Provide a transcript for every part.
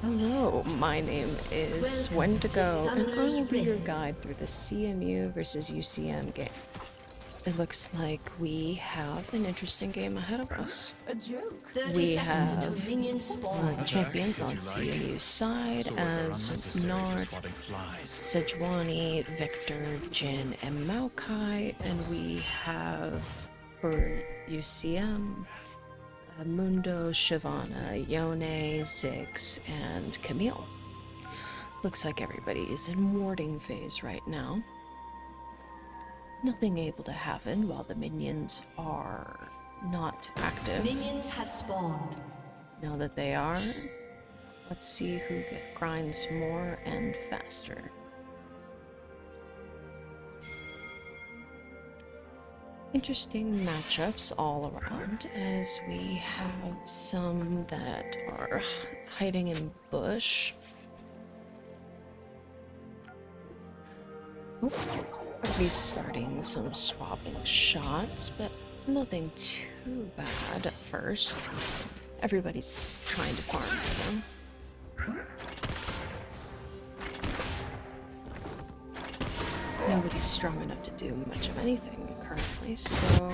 Hello, my name is Wendigo, and I will be your guide through the CMU versus UCM game. It looks like we have an interesting game ahead of us. We have champions on CMU's side as Nard, Sejuani, Victor, Jin, and Maokai, and we have for UCM Mundo, Shyvana, Yone, Ziggs, and Camille. Looks like everybody is in warding phase right now. Nothing able to happen while the minions are not active. Minions have spawned. Now that they are, let's see who grinds more and faster. Interesting matchups all around, as we have some that are hiding in bush. Already starting some swapping shots, but nothing too bad at first. Everybody's trying to farm for them. Nobody's strong enough to do much of anything currently, so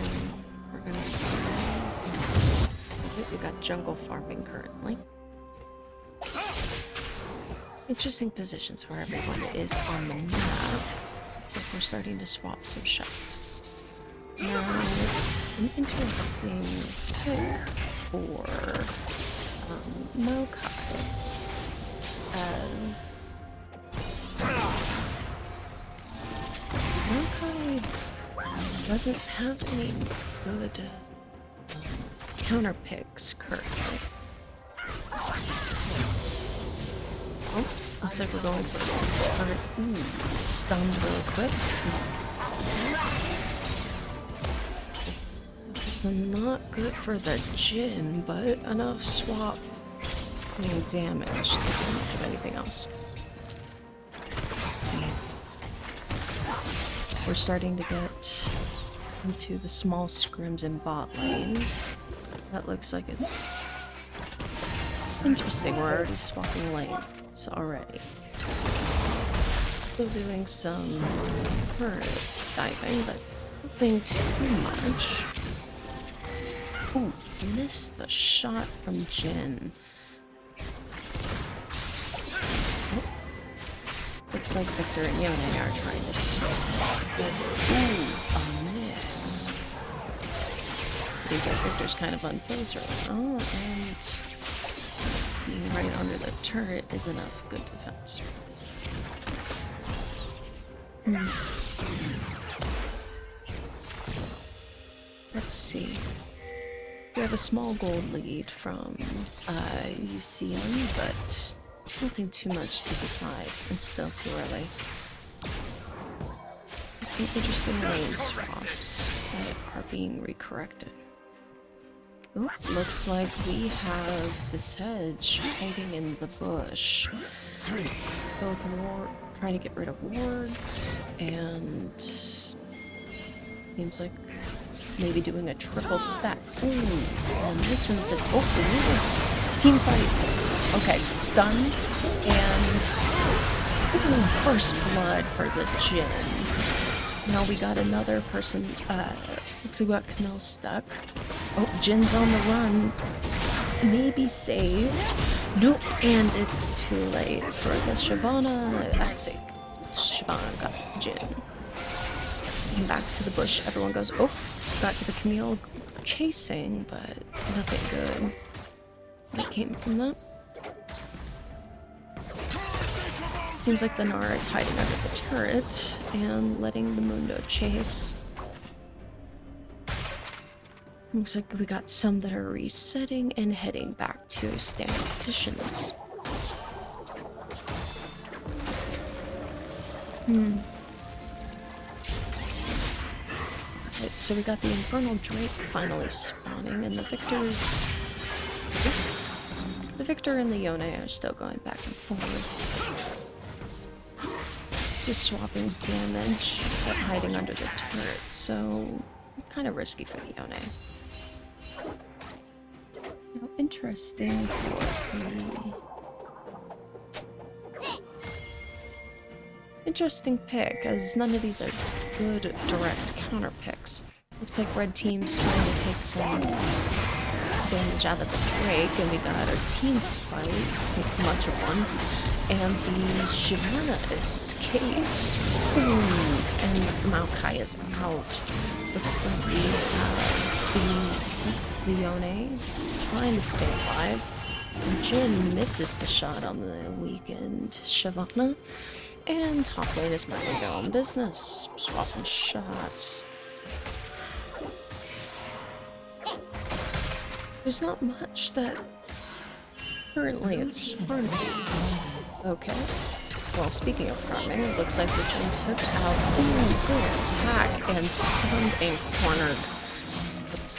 we're gonna see. We got jungle farming currently. Interesting positions where everyone is on the map. Looks like we're starting to swap some shots. Now, an interesting pick for Maokai, as Maokai doesn't have any good counter picks currently. Oh, looks like we're going for a turret. Ooh, stunned real quick. So not good for the Jin, but enough swap damage to do much of anything else. Let's see. We're starting to get into the small scrims in bot lane. That looks like it's interesting. We're already swapping lanes already. Still doing some turret diving, but nothing too much. Ooh, missed the shot from Jin. Oh. Looks like Victor and Yone are trying to swap. Ooh, a miss. Seems like Victor's kind of unfazed right now, and being right under the turret is enough good defense. Let's see. We have a small gold lead from UCM, but nothing too much to decide. It's still too early. Some interesting lane swaps that are being recorrected. Ooh, looks like we have the Sedge hiding in the bush. Both trying to get rid of wards, and seems like maybe doing a triple stack. Ooh, and this one said, oh, team fight. Okay, stunned, and ooh, first blood for the Jin. Now we got another person, looks like we got Camille stuck. Oh, Jin's on the run. Maybe saved. Nope, and it's too late for the Shyvana. I see. Shyvana got Jin. Came back to the bush. Everyone goes, oh, got the Camille chasing, but nothing good. What came from that? Seems like the Nara is hiding under the turret and letting the Mundo chase. Looks like we got some that are resetting and heading back to standing positions. Alright, so we got the Infernal Drake finally spawning, and the Victor and the Yone are still going back and forth. Just swapping damage, but hiding under the turret, so kind of risky for the Yone. Now, interesting for the Interesting pick, as none of these are good direct counter picks. Looks like red team's trying to take some damage out of the Drake, and we got our team fight, with much of one. And the Shyvana escapes. And Maokai is out. Looks like we have the Leone trying to stay alive. And Jin misses the shot on the weakened Shyvana. And top lane is minding their own business. Swapping shots. There's not much that currently it's farming. Okay. Well, speaking of farming, it looks like the Jin took out good attack and stunned and cornered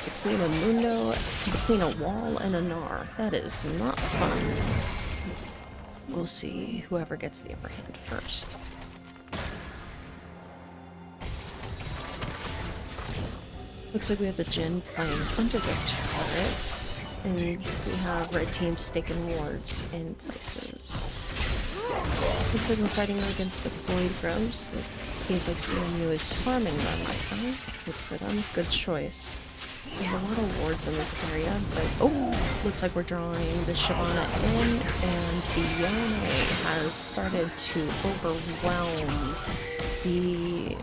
between a Mundo, between a wall and a Gnar. That is not fun. We'll see whoever gets the upper hand first. Looks like we have the Jin playing under the turret, and we have red team staking wards in places. Looks like we're fighting against the Void Grubs. It seems like CMU is farming them right now. Good for them. Good choice. We have a lot of wards in this area, but oh, looks like we're drawing the Shyvana in, and the Yone has started to overwhelm the...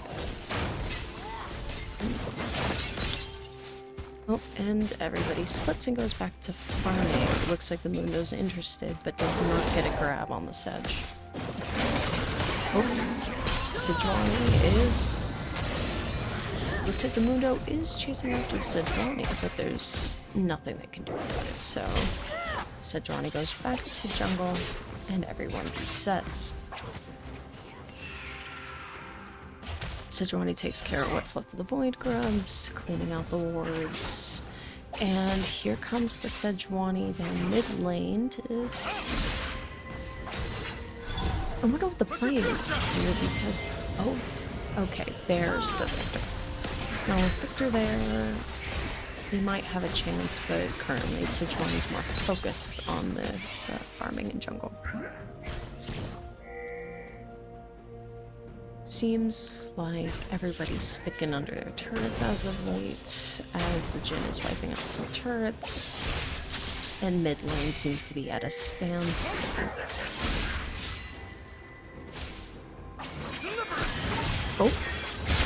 Oh, and everybody splits and goes back to farming. Looks like the Mundo's interested, but does not get a grab on the Sedge. Oh, Sejuani is... Looks like the Mundo is chasing after the Sejuani, but there's nothing they can do about it, so... Sejuani goes back to jungle, and everyone resets. Sejuani takes care of what's left of the Void Grubs, cleaning out the wards. And here comes the Sejuani down mid lane to... I wonder what the play is here, because both... Okay, there's the Victor. Now with Victor there, he might have a chance, but currently Sejuani's more focused on the farming in jungle. Seems like everybody's sticking under their turrets as of late, as the Jin is wiping out some turrets, and mid lane seems to be at a standstill. Oh,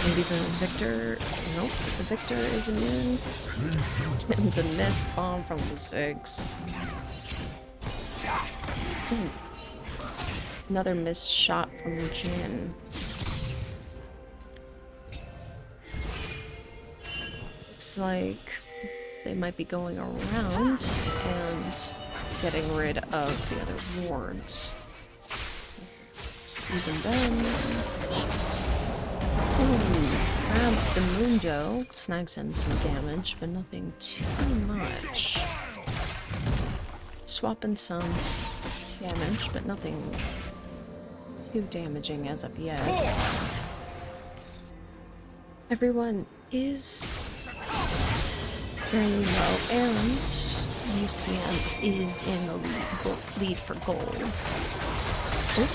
maybe the Victor... Nope, the Victor is immune. And a mist bomb from the Ziggs. Ooh. Another missed shot from the Jin. Looks like they might be going around and getting rid of the other wards. Even then... grabs the Mundo, snags in some damage, but nothing too much. Swapping some damage, but nothing too damaging as of yet. Everyone is very low, and UCM is in the lead for gold. Oh.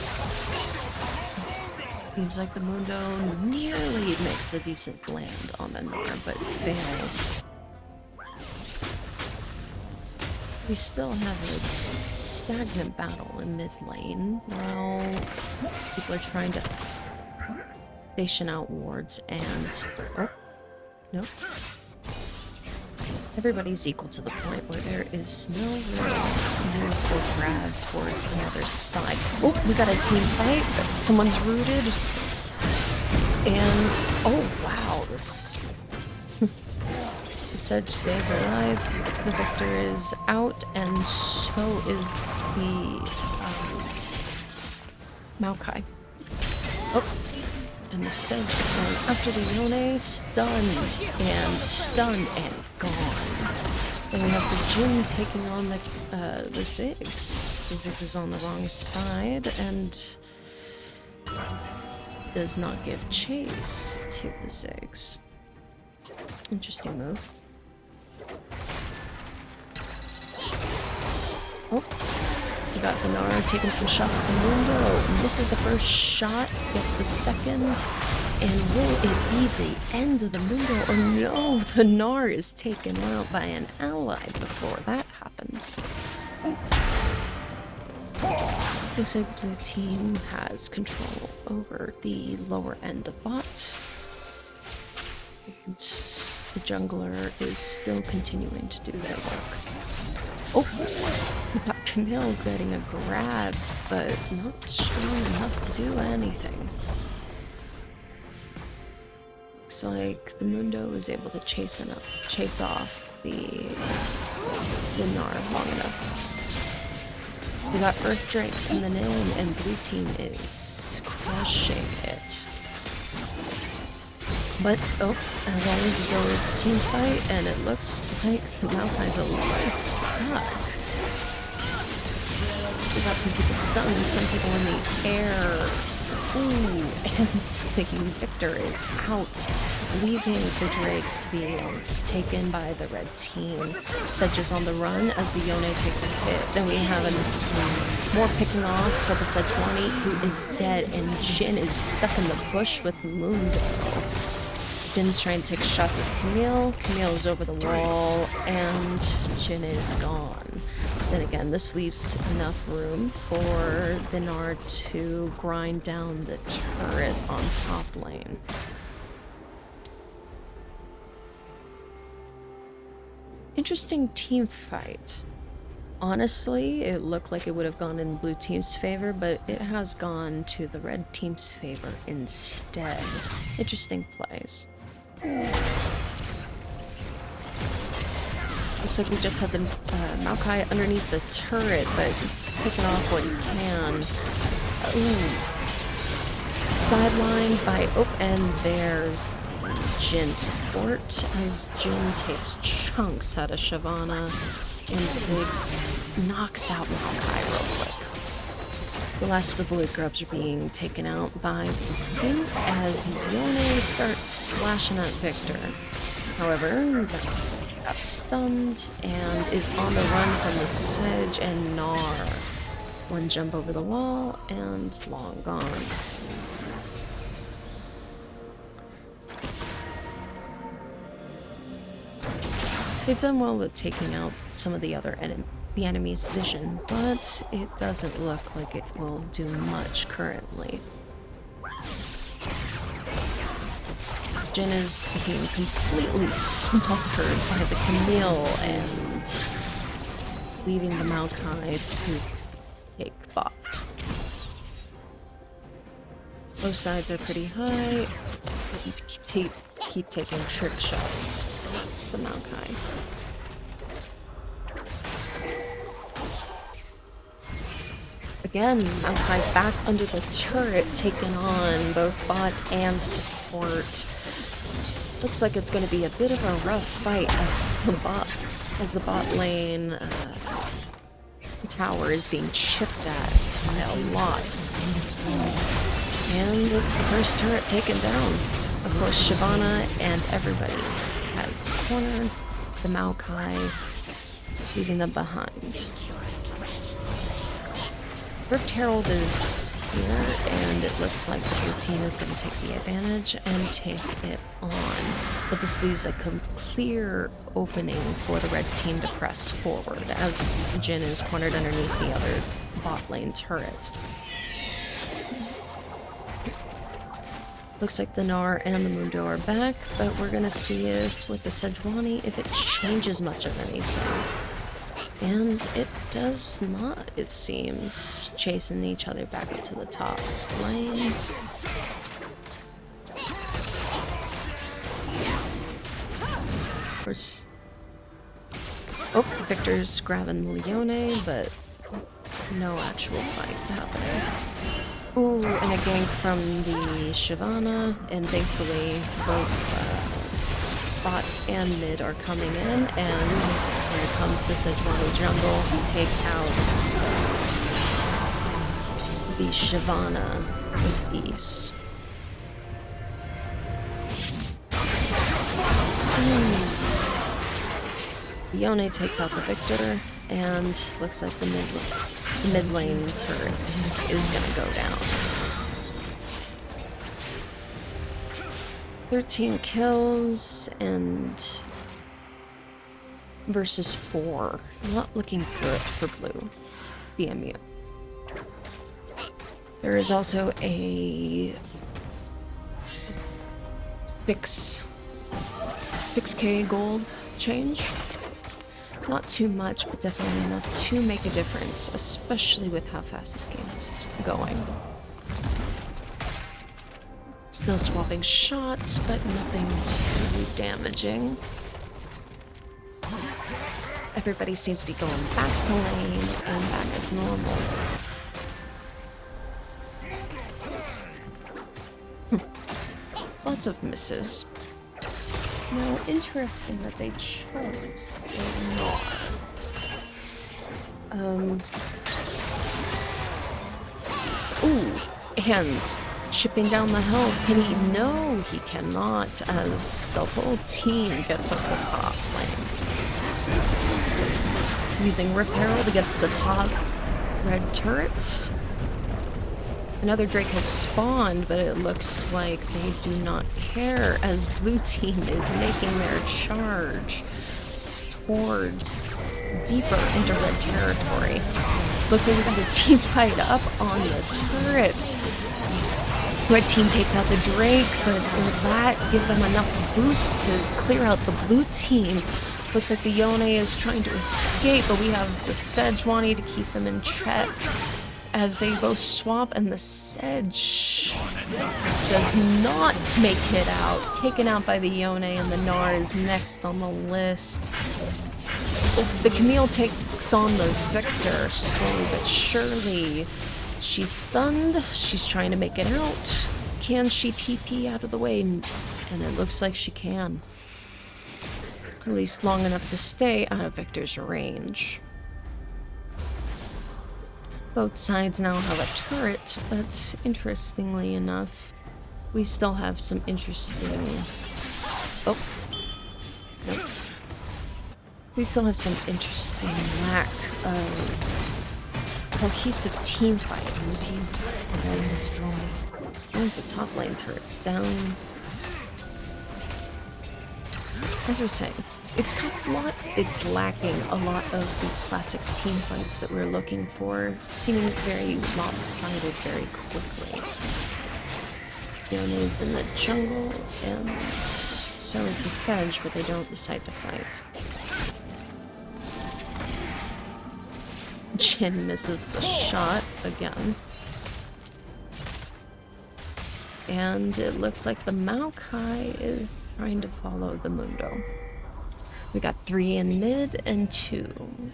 Seems like the Mundo nearly makes a decent land on the Gnar, but fails. We still have a stagnant battle in mid lane, while people are trying to station out wards and... Oh, nope. Everybody's equal to the point where there is no real move or grab towards another side. Oh, we got a team fight. Someone's rooted. And, oh wow, this... the Sedge stays alive. The Victor is out, and so is the Maokai. Oh. And the Sedge is going after the Yone, stunned and gone. Then we have the Jin taking on the Ziggs. The Ziggs is on the wrong side and does not give chase to the Ziggs. Interesting move. Oh, We got Gnar taking some shots at the Mundo. Misses the first shot, gets the second. And will it be the end of the Mundo? Or no, the Gnar is taken out by an ally before that happens. Looks like blue team has control over the lower end of bot. And the jungler is still continuing to do their work. Oh, we got Camille getting a grab, but not strong enough to do anything. Looks like the Mundo is able to chase off the Gnar long enough. We got Earth Drake coming in, and blue team is crushing it. But, oh, as always, there's always a team fight, and it looks like the Maokai's a little stuck. We got some people stunned, some people in the air. Ooh, and the Victor is out, leaving the Drake to be taken by the red team. Sedge is on the run as the Yone takes a hit. Then we have more picking off for the Sedge-20, who is dead, and Jin is stuck in the bush with Mundo. Jin's trying to take shots at Camille. Camille is over the wall, and Jin is gone. Then again, this leaves enough room for the Gnar to grind down the turret on top lane. Interesting team fight. Honestly, it looked like it would have gone in blue team's favor, but it has gone to the red team's favor instead. Interesting plays. Looks like we just have the Maokai underneath the turret, but it's picking off what he can. Ooh. Sidelined by... Oh, and there's the Jin support as Jin takes chunks out of Shyvana, and Ziggs knocks out Maokai real quick. The last of the Void Grubs are being taken out by the team as Yone starts slashing at Victor. However, got stunned and is on the run from the Sedge and Gnar. One jump over the wall and long gone. They've done well with taking out some of the other the enemy's vision, but it doesn't look like it will do much currently. Jin is being completely smothered by the Camille and leaving the Maokai to take bot. Both sides are pretty high. Keep taking trick shots. That's the Maokai. Again, Maokai back under the turret, taking on both bot and support. Looks like it's going to be a bit of a rough fight as the bot lane tower is being chipped at by a lot. And it's the first turret taken down. Of course, Shyvana and everybody has cornered the Maokai, leaving them behind. Rift Herald is here, and it looks like the blue team is going to take the advantage and take it on. But this leaves a clear opening for the red team to press forward, as Jin is cornered underneath the other bot lane turret. Looks like the Gnar and the Mundo are back, but we're going to see if, with the Sejuani, if it changes much of anything. And it does not, it seems, chasing each other back up to the top lane. Of course. Oh, Victor's grabbing Leone, but no actual fight happening. Ooh, and a gank from the Shyvana, and thankfully both bot and mid are coming in, and here comes the Sejuani jungle to take out the Shyvana with ease. Yone takes out the Victor. And looks like the mid lane turret is gonna go down. 13 kills and versus 4. Not looking good for blue. CMU. There is also a 6K gold change. Not too much, but definitely enough to make a difference, especially with how fast this game is going. Still swapping shots, but nothing too damaging. Everybody seems to be going back to lane and back as normal. Lots of misses. Now, interesting that they chose a Gnar. Ooh, and chipping down the health. Can he? No, he cannot, as the whole team gets up the top lane. Using Rip Herald against the top red turrets. Another Drake has spawned, but it looks like they do not care as blue team is making their charge towards deeper into red territory. Looks like we got a team fight up on the turrets. Red team takes out the Drake, but will that give them enough boost to clear out the blue team? Looks like the Yone is trying to escape, but we have the Sedge wanting to keep them in check. As they both swap, and the Sedge does not make it out. Taken out by the Yone, and the Gnar is next on the list. The Camille takes on the Victor slowly but surely. She's stunned. She's trying to make it out. Can she TP out of the way? And it looks like she can. At least long enough to stay out of Victor's range. Both sides now have a turret, but interestingly enough, we still have some interesting... Oh. Nope. We still have some interesting lack of cohesive team fights. As one of the top lane turrets down. As we're saying, it's lacking a lot of the classic team fights that we're looking for, seeming very lopsided very quickly. Yone's in the jungle, and so is the Sedge, but they don't decide to fight. Jhin misses the shot again. And it looks like the Maokai is trying to follow the Mundo. We got 3 in mid and 2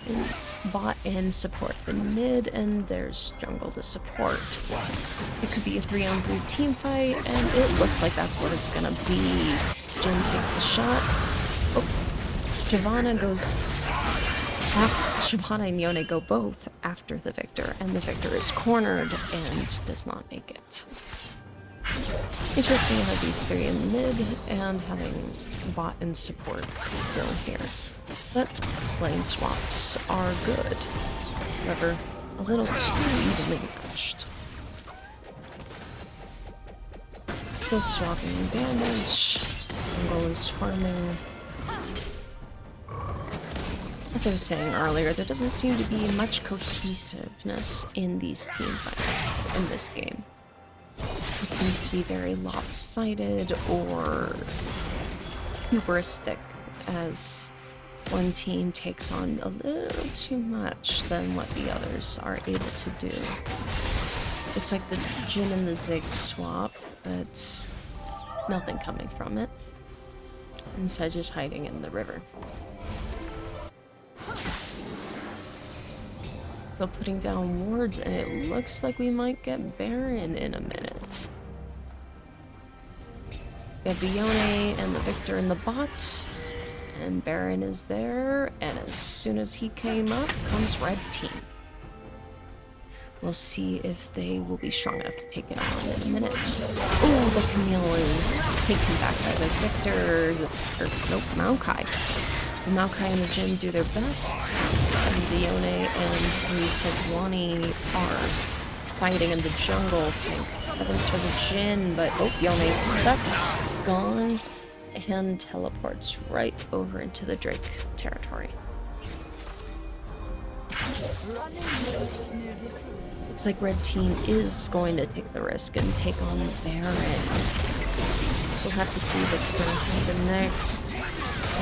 in bot and support. In mid, and there's jungle to support. It could be a 3-on-3 team fight, and it looks like that's what it's gonna be. Jhin takes the shot. Oh, Shyvana goes... Shyvana and Yone go both after the Victor, and the Victor is cornered and does not make it. Interesting to have these 3 in mid and having bot and support go here. But lane swaps are good. However, a little too evenly matched. Still swapping damage. Jungle is farming. As I was saying earlier, there doesn't seem to be much cohesiveness in these team fights in this game. It seems to be very lopsided or hubristic, as one team takes on a little too much than what the others are able to do. Looks like the Jhin and the Ziggs swap, but nothing coming from it. And Sedge is hiding in the river. So putting down wards, and it looks like we might get Baron in a minute. We have the Yone and the Victor in the bot, and Baron is there, and as soon as he came up, comes red team. We'll see if they will be strong enough to take it on in a minute. Oh, the Camille is taken back by the Victor, nope, Maokai. The Maokai and the Jin do their best, and the Yone and the Sejuani are fighting in the jungle. Thank heavens for the Jin, but oh, Yone's stuck, gone, and teleports right over into the Drake territory. Looks like red team is going to take the risk and take on Baron. We'll have to see what's going to happen next,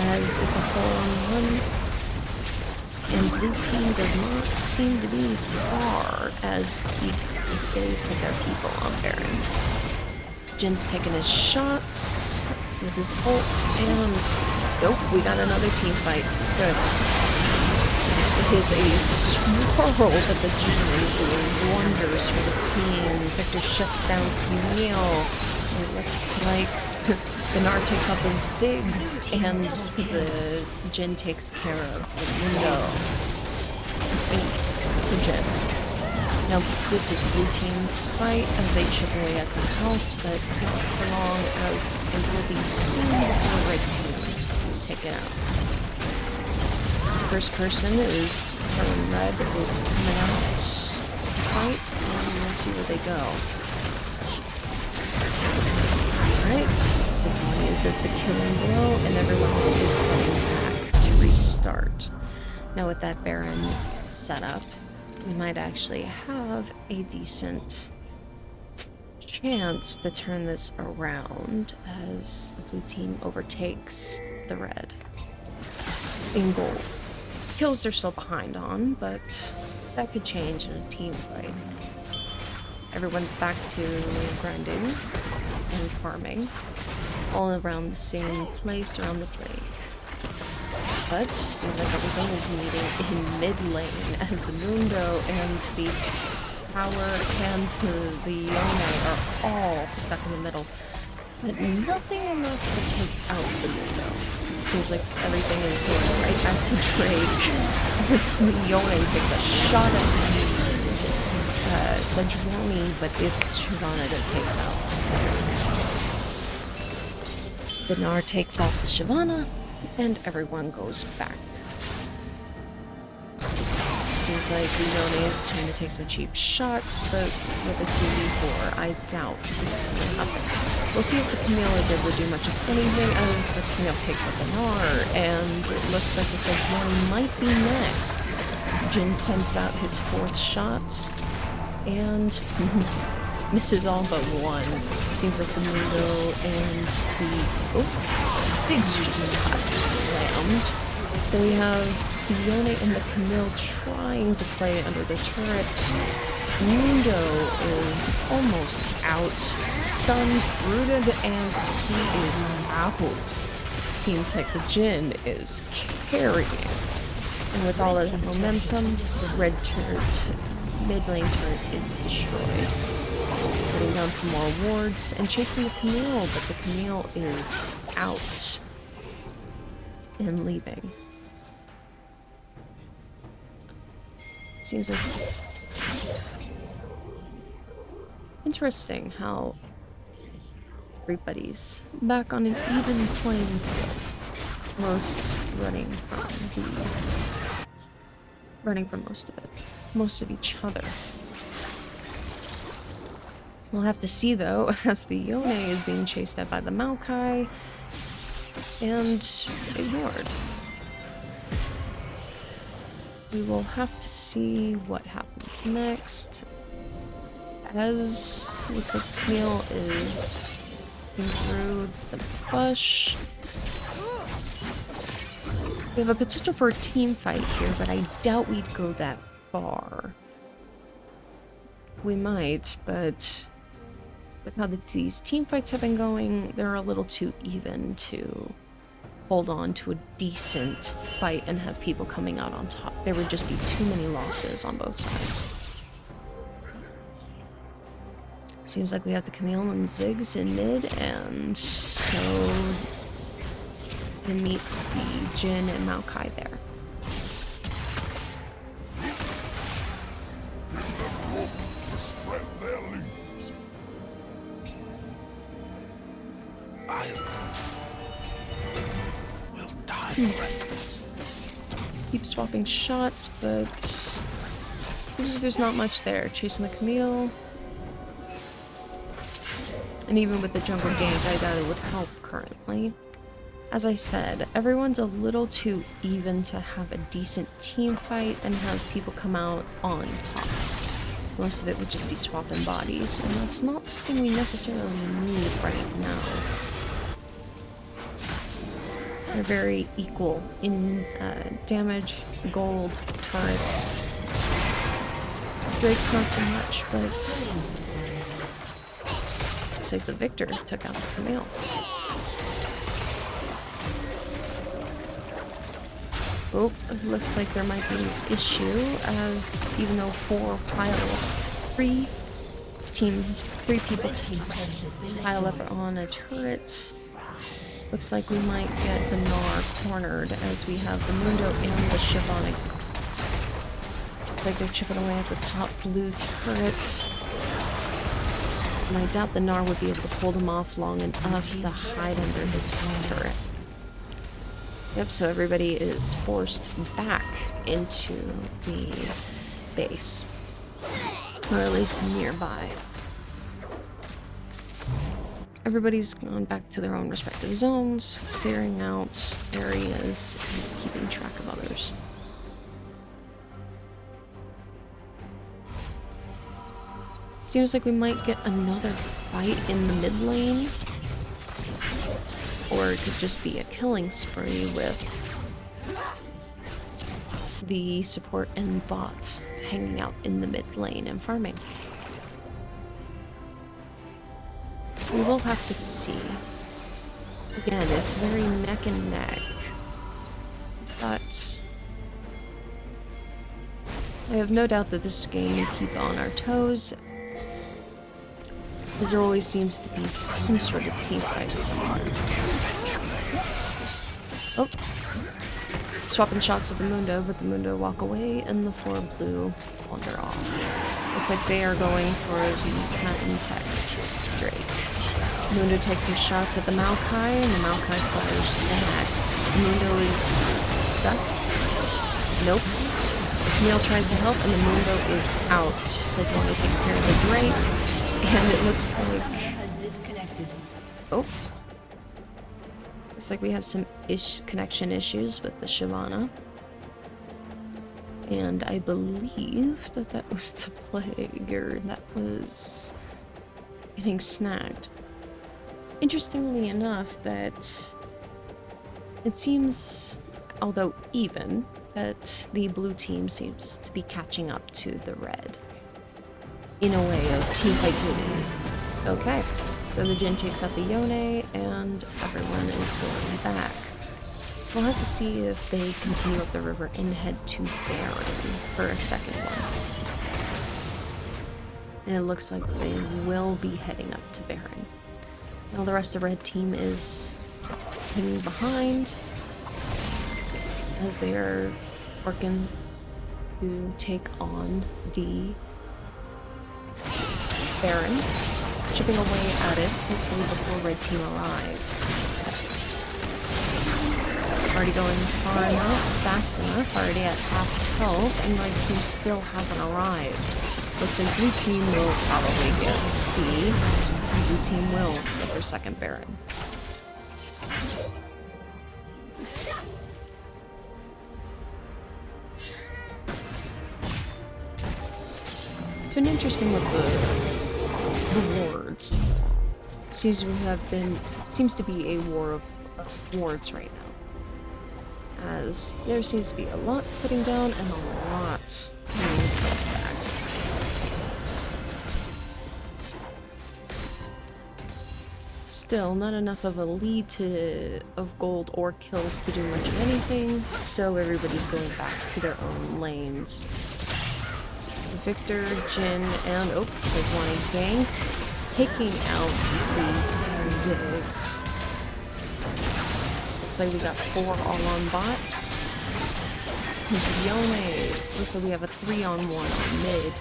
as it's a 4-on-1, and blue team does not seem to be far as they put their people on Baron. Jin's taking his shots with his ult, and nope, we got another team fight. Good. It is a swirl, but the Jin is doing wonders for the team. Victor shuts down Camille. It looks like Bernard takes out the Ziggs, and the Jin takes care of the window. Ace the Jin. Now, this is blue team's fight as they chip away at the health, but not for long, as it will be soon before red team is taken out. First person is from red is coming out to fight, and we'll see where they go. Alright, Sejuani does the killing blow, and everyone is heading back to restart. Now with that Baron setup, we might actually have a decent chance to turn this around as the blue team overtakes the red in gold. Kills they're still behind on, but that could change in a team fight. Everyone's back to grinding and farming, all around the same place around the lake. But seems like everything is meeting in mid lane as the Mundo and the tower and the Yone are all stuck in the middle. But nothing enough to take out the Mundo. It seems like everything is going right back to Drake as the Yone takes a shot at Sejuani, but it's Shyvana that takes out Drake. Bernard takes out the Shyvana, and everyone goes back. Seems like Yone is trying to take some cheap shots, but with a 2v4, I doubt it's going to happen. We'll see if the Camille is able to do much of anything as the Camille takes out Bernard, and it looks like the Sejuani might be next. Jin sends out his 4th shots, and misses all but one. Seems like the Mundo and the... oh, Ziggs just got slammed. Then we have the Yone and the Camille trying to play under the turret. Mundo is almost out. Stunned, rooted, and he is out. Seems like the Jin is carrying. And with all of the momentum, the red turret, mid lane turret is destroyed. Putting down some more wards and chasing the Camille, but the Camille is out and leaving. Seems like interesting how everybody's back on an even playing field. Most running from most of it. Most of each other. We'll have to see though, as the Yone is being chased at by the Maokai and ignored. We will have to see what happens next. As looks like Camille is through the bush. We have a potential for a team fight here, but I doubt we'd go that far. We might, but with how these team fights have been going, they're a little too even to hold on to a decent fight and have people coming out on top. There would just be too many losses on both sides. Seems like we have the Camille and Ziggs in mid, and so it meets the Jin and Maokai there. Keep swapping shots, but seems like there's not much there. Chasing the Camille. And even with the jungle gank, I doubt it would help currently. As I said, everyone's a little too even to have a decent team fight and have people come out on top. Most of it would just be swapping bodies, and that's not something we necessarily need right now. They're very equal in damage, gold, turrets. Drake's not so much, but looks like the Victor took out the Camille. Oh, it looks like there might be an issue, as even though three people to pile up on a turret, looks like we might get the Gnar cornered, as we have the Mundo and the Shyvana. Looks like they're chipping away at the top blue turret. And I doubt the Gnar would be able to hold them off long enough to hide under his turret. Yep, so everybody is forced back into the base. Or at least nearby. Everybody's gone back to their own respective zones, clearing out areas and keeping track of others. Seems like we might get another fight in the mid lane. Or it could just be a killing spree with the support and bots hanging out in the mid lane and farming. We will have to see. Again, it's very neck and neck. But I have no doubt that this game will keep on our toes, as there always seems to be some sort of team fight somewhere. Oh. Swapping shots with the Mundo, but the Mundo walk away and the 4 blue wander off. Looks like they are going for the Cat and Tech Drake. Mundo takes some shots at the Maokai, and the Maokai fires back. Mundo is stuck. Nope. Camille tries to help, and the Mundo is out. Cyclone takes care of the Drake, and it looks like... Oh. Looks like we have some connection issues with the Shyvana. And I believe that that was the player that was getting snagged. Interestingly enough, that it seems, although even, that the blue team seems to be catching up to the red in a way of teamfight unity. Okay, so the Jhin takes out the Yone, and everyone is going back. We'll have to see if they continue up the river and head to Baron for a second one. And it looks like they will be heading up to Baron. Now the rest of the red team is hanging behind as they are working to take on the Baron, chipping away at it, hopefully before red team arrives. Already going far enough, fast enough, already at half health, and red team still hasn't arrived. Looks like blue team will probably get blue team will get their second Baron. It's been interesting with the wards. Seems to be a war of wards right now, as there seems to be a lot putting down and a lot being put back. Still, not enough of a lead of gold or kills to do much of anything, so everybody's going back to their own lanes. Victor, Jhin, and Cyclone gank, taking out the Ziggs. Looks like we got 4 all on bot. Yone, looks like we have a 3-on-1 on mid.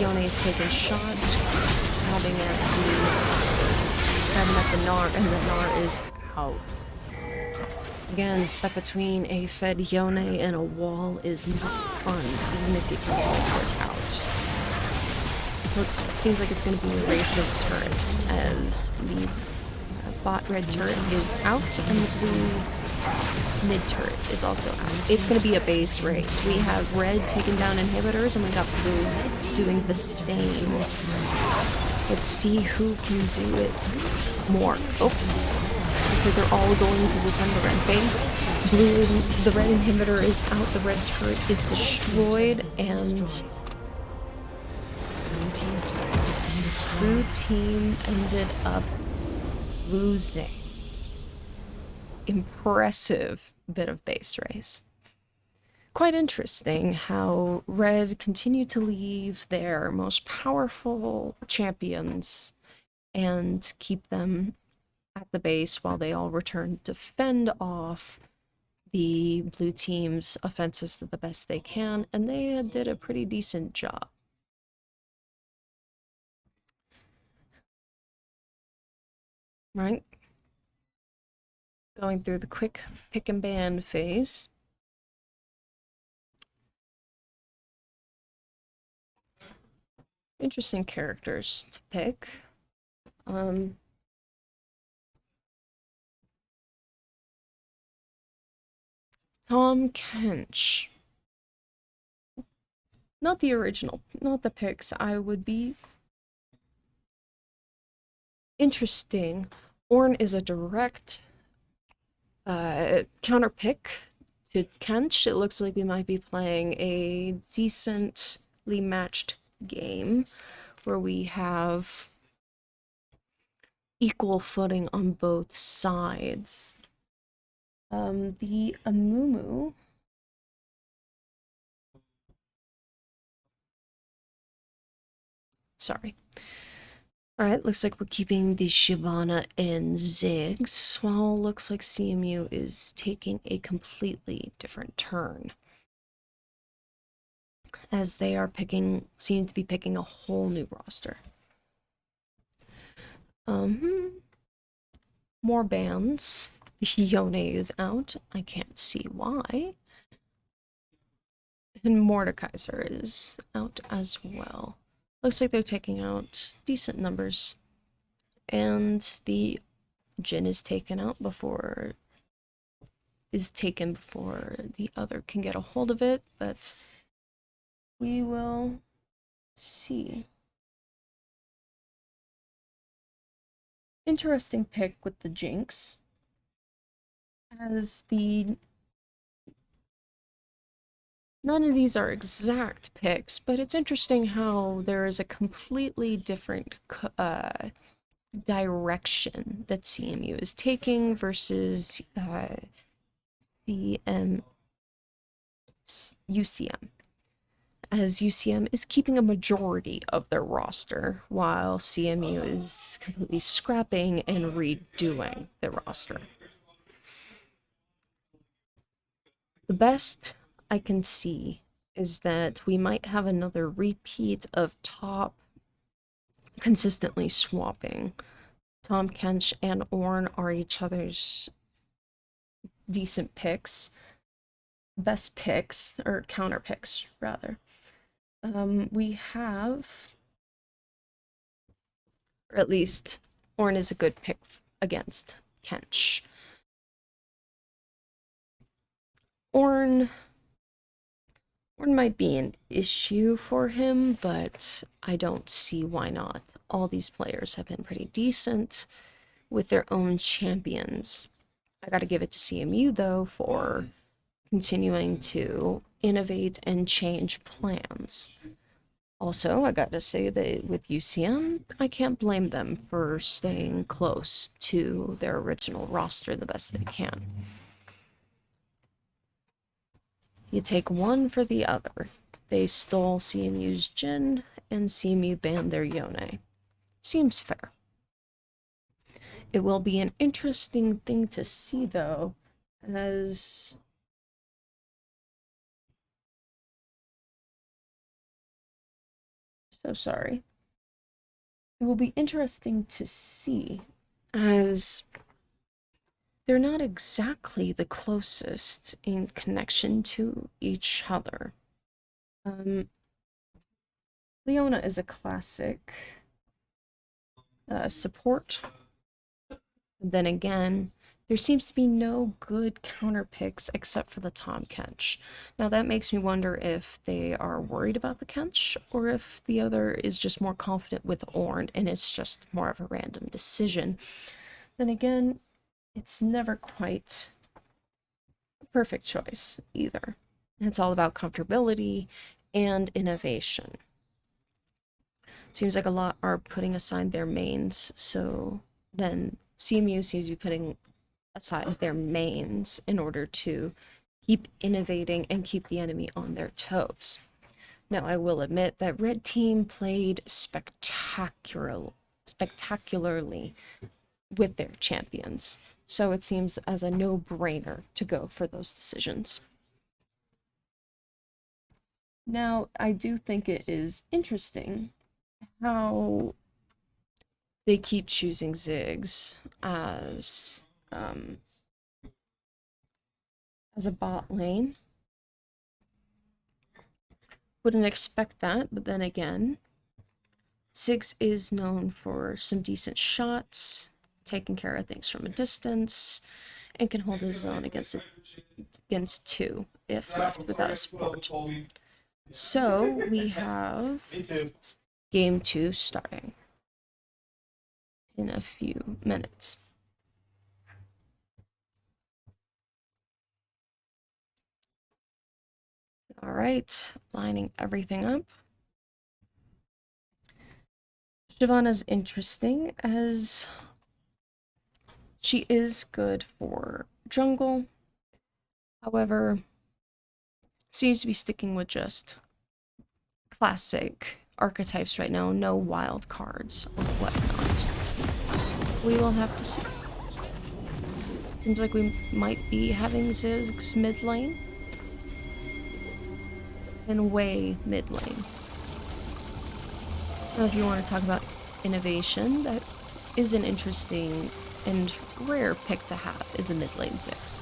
Yone is taking shots, grabbing at the Gnar, and the Gnar is out. Again, stuck between a fed Yone and a wall is not fun, even if you can teleport out. Seems like it's going to be a race of turrets, as the bot red turret is out and the blue mid turret is also out. It's going to be a base race. We have red taking down inhibitors and we got blue doing the same. Let's see who can do it more. Oh, so they're all going to defend the red base. Blue, the red inhibitor is out, the red turret is destroyed, and blue team ended up losing. Impressive bit of base race. Quite interesting how red continued to leave their most powerful champions and keep them at the base while they all returned to fend off the blue team's offenses to the best they can, and they did a pretty decent job. Right? Going through the quick pick and ban phase. Interesting characters to pick. Tom Kench. Not the original, not the picks. I would be interesting. Ornn is a direct counter pick to Kench. It looks like we might be playing a decently matched game where we have equal footing on both sides. The Amumu. Sorry. Alright, looks like we're keeping the Shyvana and Ziggs, while looks like CMU is taking a completely different turn. As they are seem to be picking a whole new roster. More bans. Yone is out. I can't see why. And Mordekaiser is out as well. Looks like they're taking out decent numbers. And the Jhin is taken out before the other can get a hold of it, but we will see. Interesting pick with the Jinx. As none of these are exact picks, but it's interesting how there is a completely different direction that CMU is taking versus UCM. As UCM is keeping a majority of their roster, while CMU is completely scrapping and redoing their roster. The best I can see is that we might have another repeat of top consistently swapping. Tom Kench and Ornn are each other's decent picks. Best picks, or counter picks, rather. We have, or at least Ornn is a good pick against Kench. Ornn might be an issue for him, but I don't see why not. All these players have been pretty decent with their own champions. I gotta give it to CMU, though, for continuing to innovate and change plans. Also, I gotta say that with UCM, I can't blame them for staying close to their original roster the best they can. You take one for the other. They stole CMU's Jhin, and CMU banned their Yone. Seems fair. It will be an interesting thing to see, though, as so sorry. It will be interesting to see as they're not exactly the closest in connection to each other. Leona is a classic support. And then again, there seems to be no good counter picks except for the Tom Kench. Now that makes me wonder if they are worried about the Kench or if the other is just more confident with Ornn and it's just more of a random decision. Then again, it's never quite a perfect choice either. It's all about comfortability and innovation. Seems like a lot are putting aside their mains, so then CMU seems to be putting aside their mains in order to keep innovating and keep the enemy on their toes. Now, I will admit that Red Team played spectacularly with their champions, so it seems as a no-brainer to go for those decisions. Now, I do think it is interesting how they keep choosing Ziggs as a bot lane. Wouldn't expect that, but then again, Ziggs is known for some decent shots, taking care of things from a distance, and can hold his own against two if left without a support. So we have Game 2 starting in a few minutes. All right, lining everything up. Shyvana's interesting as she is good for jungle. However, seems to be sticking with just classic archetypes right now, no wild cards or whatnot. We will have to see. Seems like we might be having Ziggs mid lane. And way mid lane. Now, if you want to talk about innovation, that is an interesting and rare pick to have, is a mid lane Ziggs.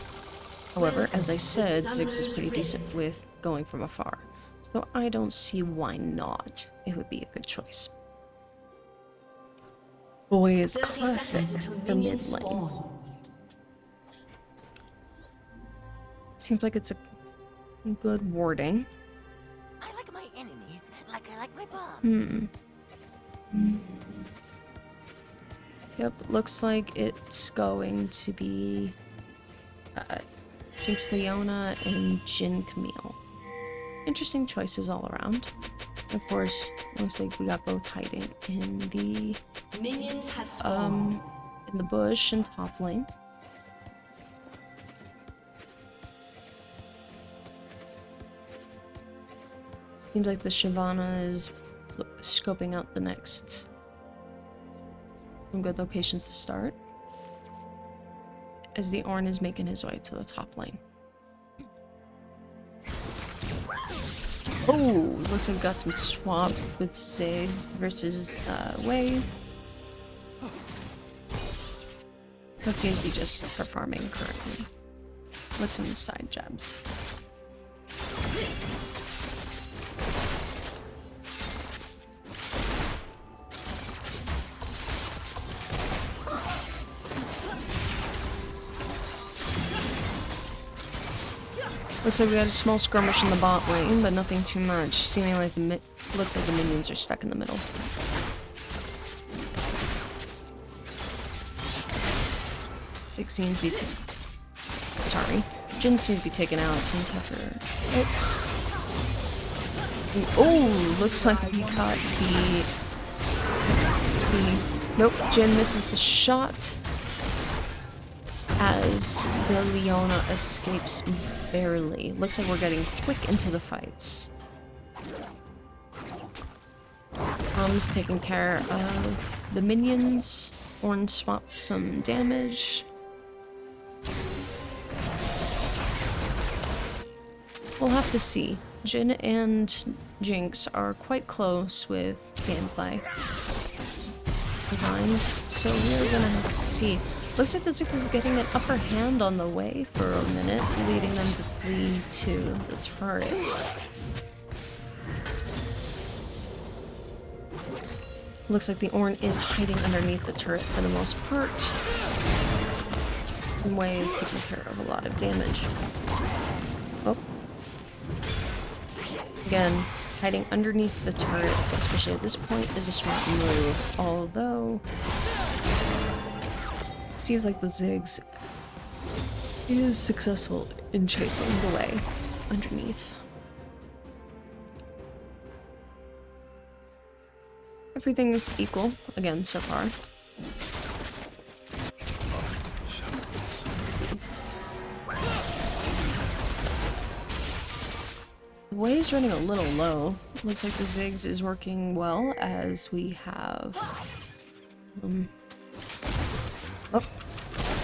However, as I said, Ziggs is pretty decent with going from afar. So I don't see why not. It would be a good choice. Boy is classic for mid lane. Seems like it's a good wording. I like my enemies like I like my bombs. Yep, looks like it's going to be Jinx Leona and Jhin Camille. Interesting choices all around. Of course, looks like we got both hiding in the Minions have spawned. in the bush and top lane. Seems like the Shyvana is scoping out the next some good locations to start, as the Ornn is making his way to the top lane. Oh, looks like we got some swaps with Ziggs versus Wei. That seems to be just for farming currently. Listen to side jabs. Looks like we had a small skirmish in the bot lane, but nothing too much. Seeming like looks like the minions are stuck in the middle. Jhin seems to be taken out. Some tougher hits. Oh, looks like we got the nope. Jhin misses the shot as the Leona escapes barely. Looks like we're getting quick into the fights. Tom's taking care of the minions. Ornn swapped some damage. We'll have to see. Jhin and Jinx are quite close with gameplay designs, so we're gonna have to see. Looks like the Ziggs is getting an upper hand on the way for a minute, leading them to flee to the turret. Looks like the Ornn is hiding underneath the turret for the most part. And Wei is taking care of a lot of damage. Oh. Again, hiding underneath the turret, especially at this point, is a smart move. Although, seems like the Ziggs is successful in chasing the Wei underneath. Everything is equal, again, so far. Let's see. The Wei is running a little low. Looks like the Ziggs is working well, as we have... oh,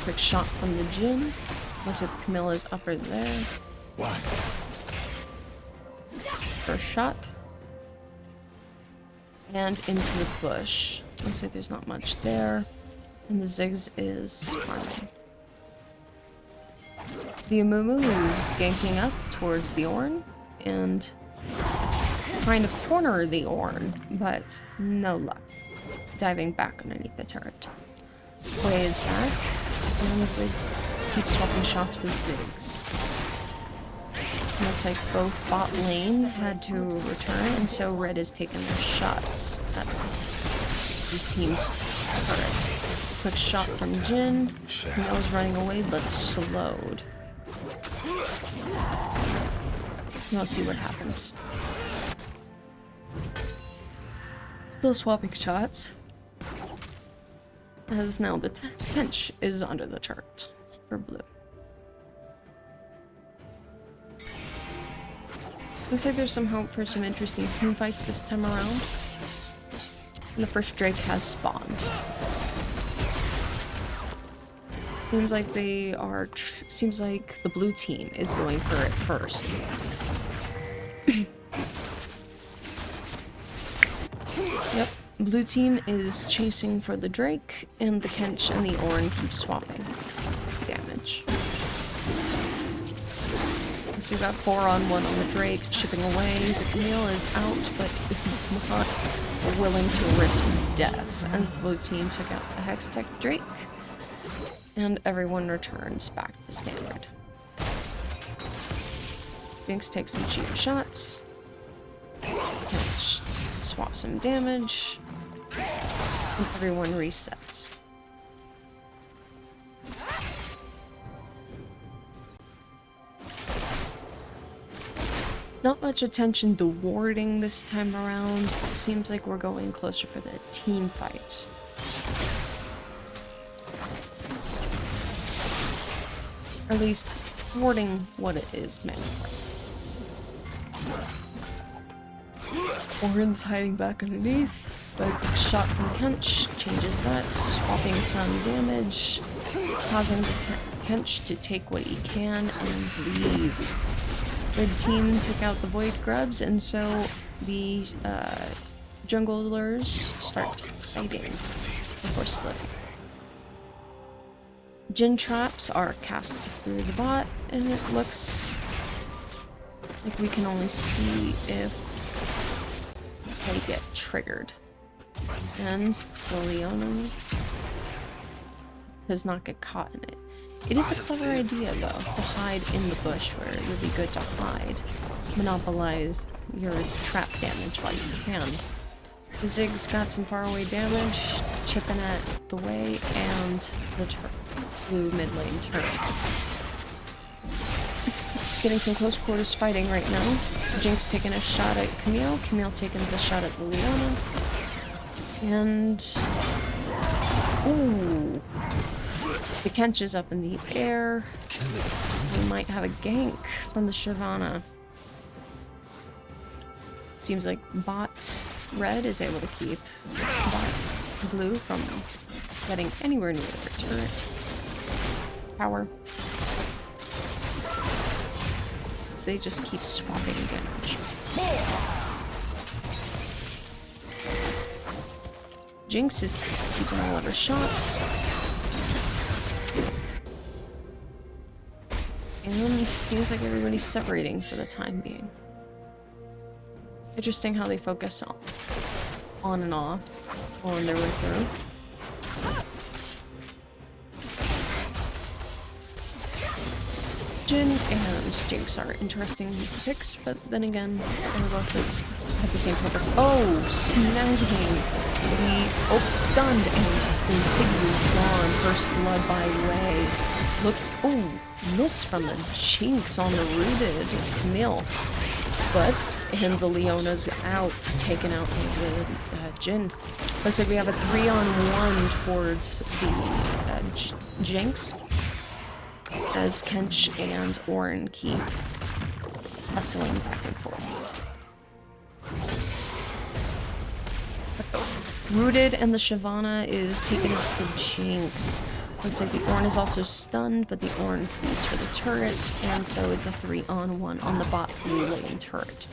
quick shot from the Jhin. Looks like Camilla's upper there. First shot. And into the bush. Looks like there's not much there. And the Ziggs is farming. The Amumu is ganking up towards the Ornn and trying to corner the Ornn, but no luck. Diving back underneath the turret. Wei is back, and the Ziggs keep swapping shots with Ziggs. Looks like both bot lane had to return, and so Red has taken their shots at the team's turrets. Quick shot from Jhin. Camilla's running away, but slowed. We'll see what happens. Still swapping shots. As now the Tench is under the turret for blue. Looks like there's some hope for some interesting team fights this time around. And the first Drake has spawned. Seems like they are. Seems like the blue team is going for it first. Yep, blue team is chasing for the Drake, and the Kench and the Ornn keep swapping damage. So we've got 4-on-1 on the Drake, chipping away. The Camille is out, but not willing to risk death, as the blue team took out the Hextech Drake, and everyone returns back to standard. Jinx takes some cheap shots. Kench swaps some damage, and everyone resets. Not much attention to warding this time around. It seems like we're going closer for the team fights. Or at least warding what it is meant for. Ornn's hiding back underneath. But a shot from Kench changes that, swapping some damage, causing the Kench to take what he can and leave. Red team took out the Void Grubs, and so the junglers start fighting before splitting. Jhin traps are cast through the bot, and it looks like we can only see if they get triggered. And the Leona does not get caught in it. It is a clever idea, though, to hide in the bush where it would be good to hide. Monopolize your trap damage while you can. The Ziggs got some faraway damage, chipping at the Wei and the blue mid lane turret. Getting some close quarters fighting right now. Jinx taking a shot at Camille, Camille taking the shot at the Leona. And... ooh. The Kench is up in the air. We might have a gank from the Shyvana. Seems like bot red is able to keep bot blue from getting anywhere near their turret. Tower. So they just keep swapping damage. Jinx is keeping a lot of shots. And seems like everybody's separating for the time being. Interesting how they focus on and off on their way through. Jin and Jinx are interesting picks, but then again, they're both have the same purpose. Oh, snagging the stunned, and the Ziggs is gone. First blood by Way. Looks miss from the Jinx on the rooted Camille. But and the Leona's out, taken out with Jin. Looks like we have a 3-on-1 towards the Jinx, as Kench and Orin keep hustling back and forth. Rooted and the Shyvana is taking out the Jinx. Looks like the Orin is also stunned, but the Orin flees for the turret, and so it's a 3-on-1 on the bot blue lane turret.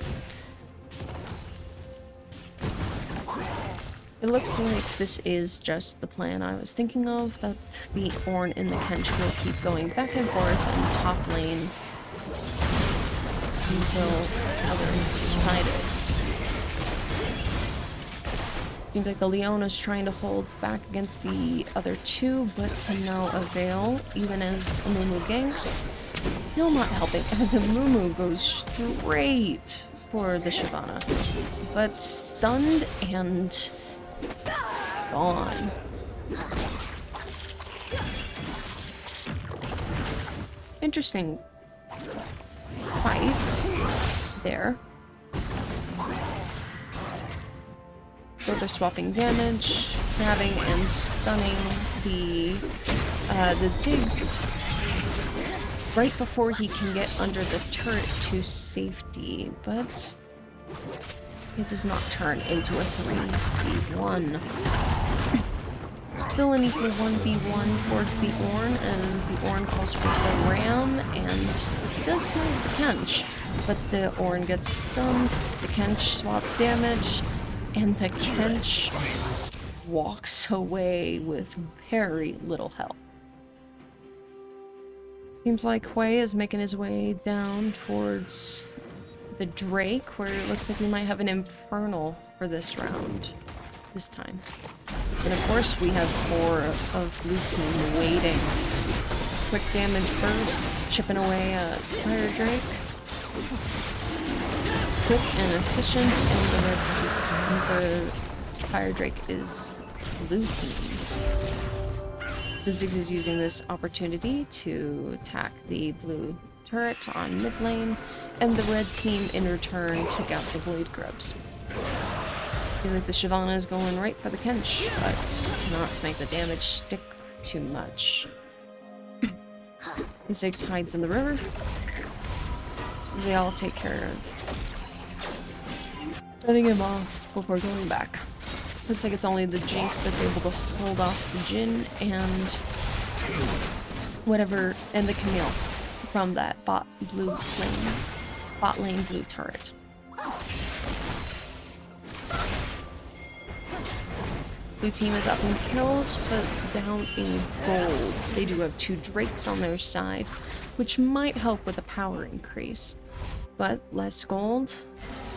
It looks like this is just the plan I was thinking of, that the Orin and the Kench will keep going back and forth in the top lane until others decided. Seems like the Leona's trying to hold back against the other two, but to no avail, even as Amumu ganks. Still not helping, as Amumu goes straight for the Shyvana. But stunned and gone. Interesting fight there. So they're swapping damage, grabbing and stunning the Ziggs right before he can get under the turret to safety, but it does not turn into a 3v1. Still an equal 1v1 towards the Ornn, as the Ornn calls for the Ram and does snipe the Kench, but the Ornn gets stunned, the Kench swap damage, and the Kench walks away with very little health. Seems like Hui is making his way down towards the Drake, where it looks like we might have an Infernal for this round, this time. And of course we have 4 of blue team waiting. Quick damage bursts, chipping away at Fire Drake. Quick and efficient, and the Fire Drake is blue team's. The Ziggs is using this opportunity to attack the blue turret on mid lane, and the red team in return took out the Blade Grubs. Seems like the Shyvana is going right for the Kench, but not to make the damage stick too much. The Ziggs hides in the river, as they all take care of setting him off before going back. Looks like it's only the Jinx that's able to hold off the Jin and whatever, and the Camille from that bot lane blue turret. Blue team is up in kills, but down in gold. They do have 2 Drakes on their side, which might help with a power increase. But less gold,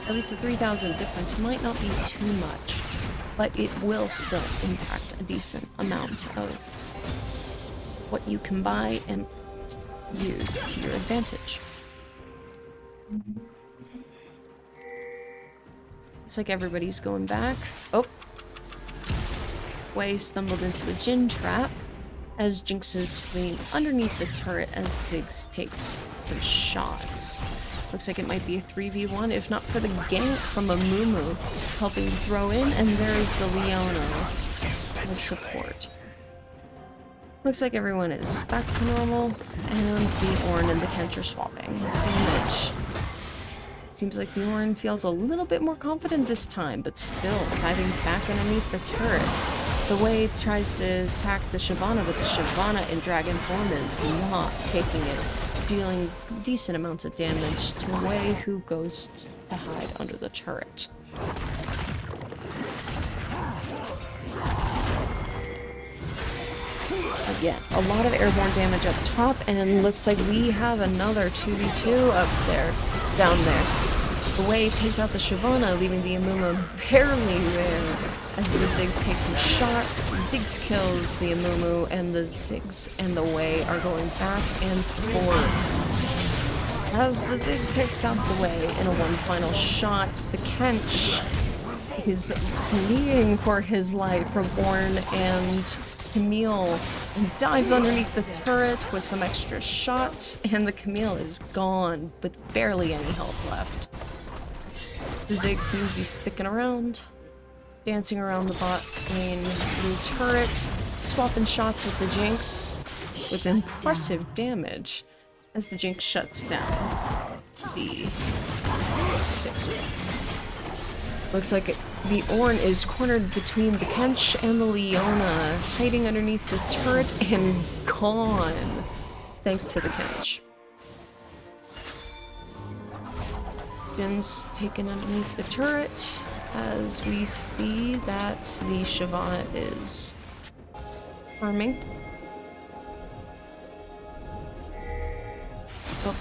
at least the 3,000 difference might not be too much, but it will still impact a decent amount of what you can buy and use to your advantage. Looks like everybody's going back. Oh! Wei stumbled into a Jin trap as Jinx is fleeing underneath the turret as Ziggs takes some shots. Looks like it might be a 3v1, if not for the gank from Amumu helping throw in, and there's the Leona as support. Looks like everyone is back to normal, and the Ornn and the Kench are swapping damage. Seems like the Ornn feels a little bit more confident this time, but still diving back underneath the turret. The Wei tries to attack the Shyvana, but the Shyvana in dragon form is not taking it, dealing decent amounts of damage to the Wei, who goes to hide under the turret. Yeah, a lot of airborne damage up top, and looks like we have another 2v2 up there, down there. The Way takes out the Shyvana, leaving the Amumu barely there. As the Ziggs take some shots, Ziggs kills the Amumu, and the Ziggs and the Way are going back and forth. As the Ziggs takes out the Way in a one final shot, the Kench is fleeing for his life from Ornn and Camille, and dives underneath the turret with some extra shots, and the Camille is gone with barely any health left. The Ziggs seems to be sticking around, dancing around the bot lane blue turret, swapping shots with the Jinx with impressive damage as the Jinx shuts down the 6-man. Looks like the Ornn is cornered between the Kench and the Leona, hiding underneath the turret and gone, thanks to the Kench. Jin's taken underneath the turret as we see that the Shyvana is farming. Oh.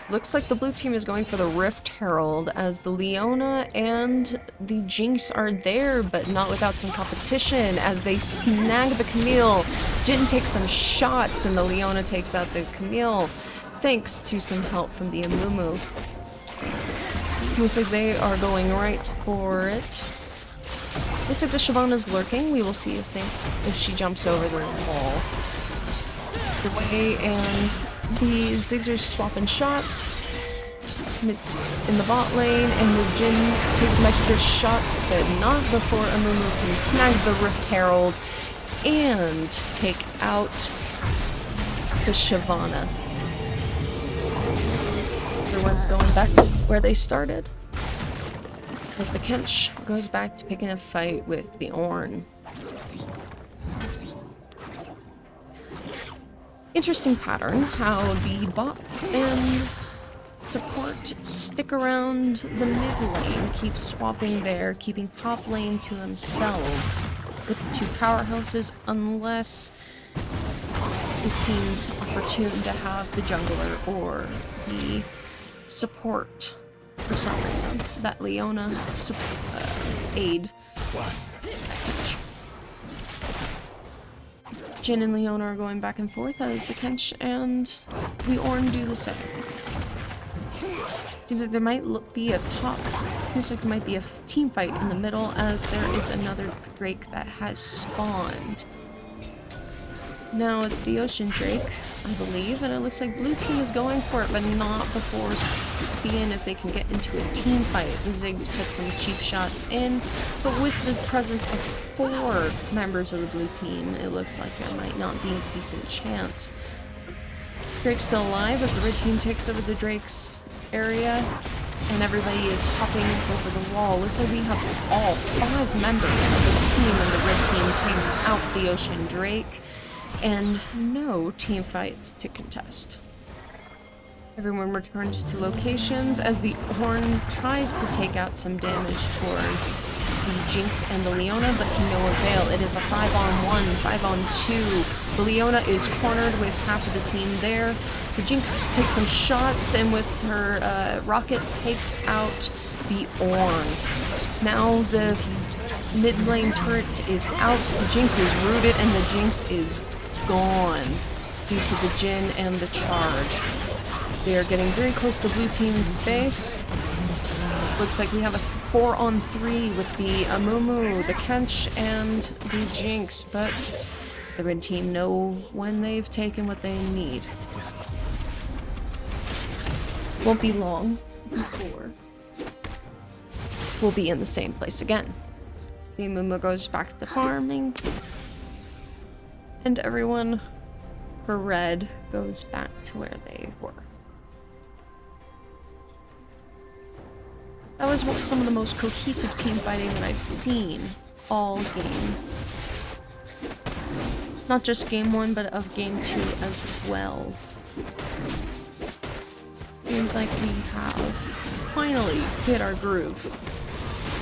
Looks like the blue team is going for the Rift Herald as the Leona and the Jinx are there, but not without some competition as they snag the Camille. Jin takes some shots and the Leona takes out the Camille thanks to some help from the Amumu. Looks like they are going right for it. Looks like the Shyvana's lurking. We will see if she jumps over the wall. The Way and the Ziggs are swapping shots. It's in the bot lane, and the Jin takes some extra shots, but not before Amumu can snag the Rift Herald and take out the Shyvana. Everyone's going back to where they started, as the Kench goes back to picking a fight with the Ornn. Interesting pattern how the bot and support stick around the mid lane, keep swapping there, keeping top lane to themselves with the two powerhouses, unless it seems opportune to have the jungler or the support for some reason. That Leona aid. Jin and Leona are going back and forth as the Kench and the Ornn do the same. Seems like there might be a team fight in the middle as there is another Drake that has spawned. Now it's the Ocean Drake, I believe, and it looks like blue team is going for it, but not before seeing if they can get into a team fight. The Ziggs put some cheap shots in, but with the presence of 4 members of the blue team, it looks like there might not be a decent chance. Drake's still alive as the red team takes over the Drake's area, and everybody is hopping over the wall. Looks like we have all 5 members of the team, and the red team takes out the Ocean Drake. And no team fights to contest. Everyone returns to locations as the Ornn tries to take out some damage towards the Jinx and the Leona, but to no avail. It is a 5-on-1, 5-on-2. The Leona is cornered with half of the team there. The Jinx takes some shots and with her rocket takes out the Ornn. Now the mid lane turret is out, the Jinx is rooted, and the Jinx is gone due to the Jin and the charge. They are getting very close to the blue team's base. Looks like we have a 4-on-3 with the Amumu, the Kench, and the Jinx, but the red team know when they've taken what they need. Won't be long before we'll be in the same place again. The Amumu goes back to farming, and everyone for red goes back to where they were. That was some of the most cohesive team fighting that I've seen all game. Not just game 1, but of game 2 as well. Seems like we have finally hit our groove.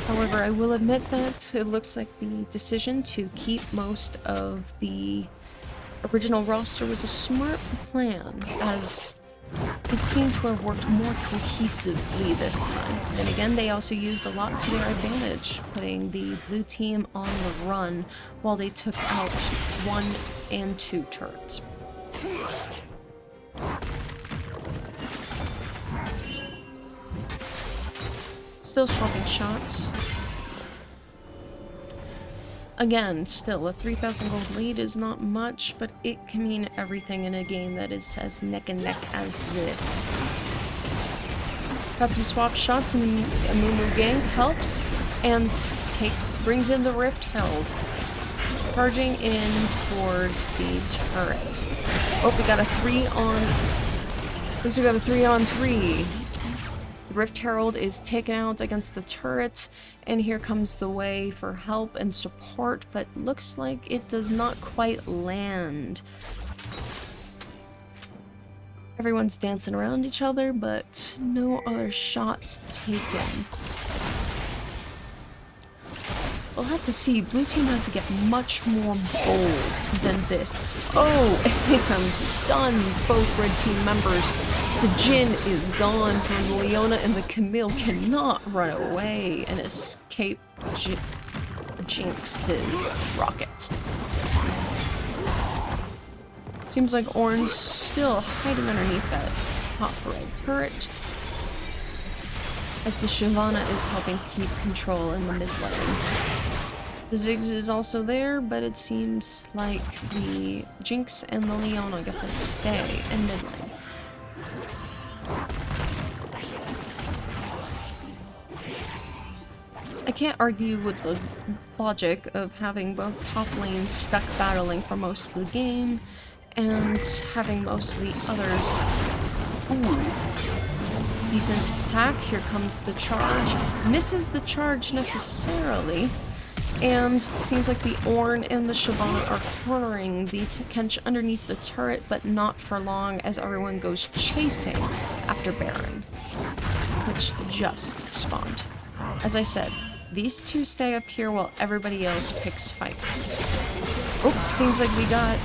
However, I will admit that it looks like the decision to keep most of the original roster was a smart plan, as it seemed to have worked more cohesively this time. Then again, they also used a lot to their advantage, putting the blue team on the run while they took out 1 and 2 turrets. Still swapping shots. Again, still, a 3,000 gold lead is not much, but it can mean everything in a game that is as neck and neck as this. Got some swap shots, and a Moo gang helps, and brings in the Rift Herald. Charging in towards the turret. Oh, we got a 3-on... Looks like we got a 3-on-3. The Rift Herald is taken out against the turret, and here comes the way for help and support, but looks like it does not quite land. Everyone's dancing around each other, but no other shots taken. We'll have to see. Blue team has to get much more bold than this. Oh, and stunned both red team members. The Jhin is gone from the Leona, and the Camille cannot run away and escape Jinx's rocket. Seems like Orange still hiding underneath that top red turret, as the Shyvana is helping keep control in the mid lane. The Ziggs is also there, but it seems like the Jinx and the Leona get to stay in mid lane. I can't argue with the logic of having both top lanes stuck battling for most of the game, and having most of the others. Ooh. Decent attack. Here comes the charge. Misses the charge necessarily. And it seems like the Ornn and the Shyvana are cornering the Kench underneath the turret, but not for long, as everyone goes chasing after Baron, which just spawned. As I said, these two stay up here while everybody else picks fights. Oh, seems like we got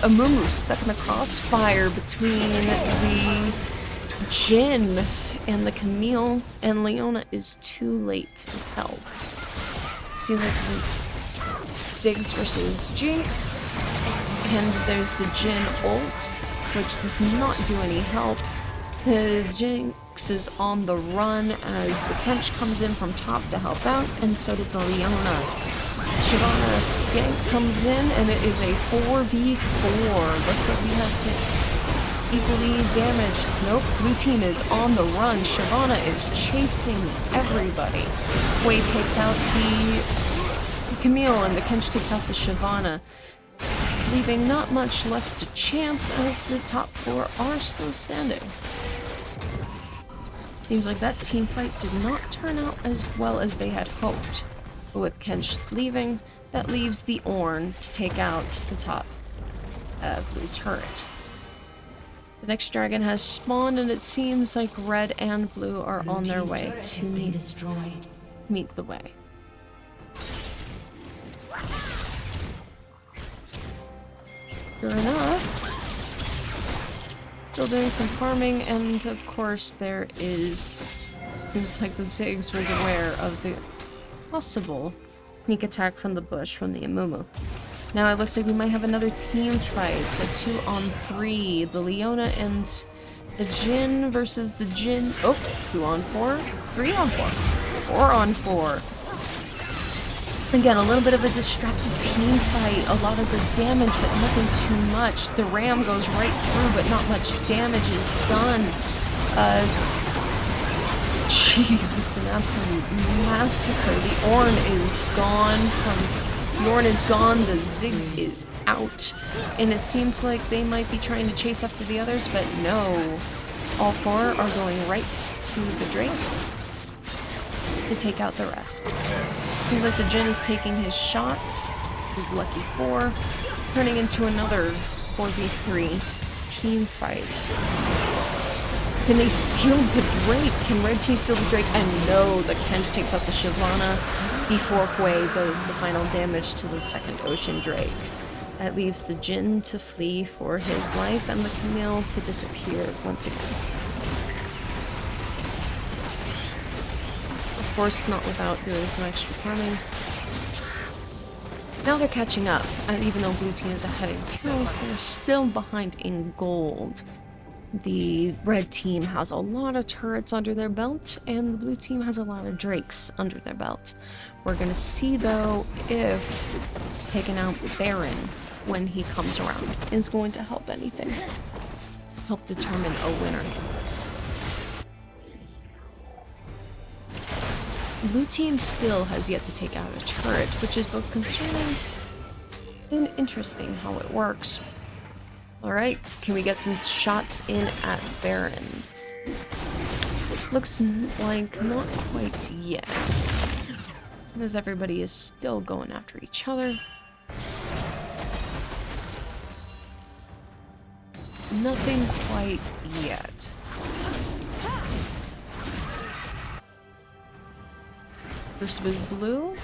a Mumu stuck in the crossfire between the Jhin and the Camille, and Leona is too late to help. Seems like Ziggs versus Jinx, and there's the Jhin ult, which does not do any help. The Jinx is on the run as the Kench comes in from top to help out, and so does the Leona. Shyvana's gank comes in, and it is a 4v4. Looks like we have hit equally damaged. Nope, blue team is on the run. Shyvana is chasing everybody. Wei takes out the Camille, and the Kench takes out the Shyvana, leaving not much left to chance as the top 4 are still standing. Seems like that team fight did not turn out as well as they had hoped. But with Kench leaving, that leaves the Ornn to take out the top blue turret. The next dragon has spawned, and it seems like red and blue are on their way to meet the way. Sure enough, still doing some farming, and of course there is, seems like the Ziggs was aware of the possible sneak attack from the bush from the Amumu. Now it looks like we might have another team fight. It's a 2-on-3. The Leona and the Jhin versus the Jhin. Oh, 2-on-4, 3-on-4, 4-on-4. Again, a little bit of a distracted team fight. A lot of the damage, but nothing too much. The Ram goes right through, but not much damage is done. Jeez, it's an absolute massacre. The Ornn is gone the Ziggs is out. And it seems like they might be trying to chase after the others, but no. All 4 are going right to the Drake to take out the rest. Seems like the Jhin is taking his shots, his lucky 4, turning into another 4v3 team fight. Can they steal the Drake? Can red team steal the Drake? And no, the Kench takes out the Shyvana before Wei does the final damage to the second Ocean Drake. That leaves the Jin to flee for his life and the Camille to disappear once again. Of course, not without doing some extra farming. Now they're catching up, and even though blue team is ahead in kills, they're still behind in gold. The red team has a lot of turrets under their belt, and the blue team has a lot of drakes under their belt. We're gonna see, though, if taking out Baron when he comes around is going to help anything. Help determine a winner. Blue team still has yet to take out a turret, which is both concerning and interesting how it works. Alright, can we get some shots in at Baron? Looks like not quite yet, as everybody is still going after each other. Nothing quite yet. First was blue.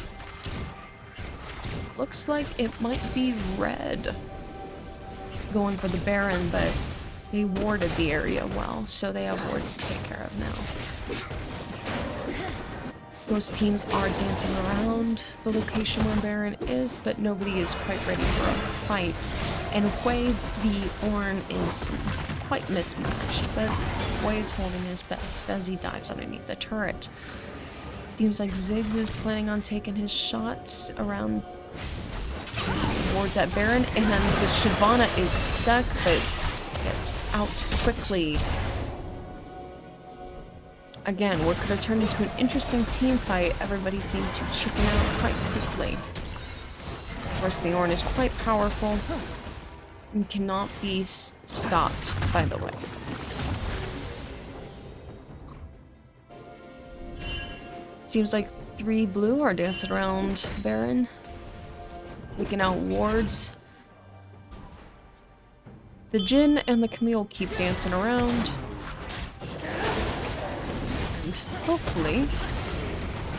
Looks like it might be red. Going for the Baron, but they warded the area well, so they have wards to take care of now. Most teams are dancing around the location where Baron is, but nobody is quite ready for a fight. And Hui, the Ornn, is quite mismatched, but Hui is holding his best as he dives underneath the turret. Seems like Ziggs is planning on taking his shots around wards at Baron, and the Shyvana is stuck, but gets out quickly. Again, what could have turned into an interesting team fight, everybody seemed to chicken out quite quickly. Of course, the Ornn is quite powerful and cannot be stopped, by the way. Seems like 3 blue are dancing around Baron, taking out wards. The Jin and the Camille keep dancing around. And hopefully,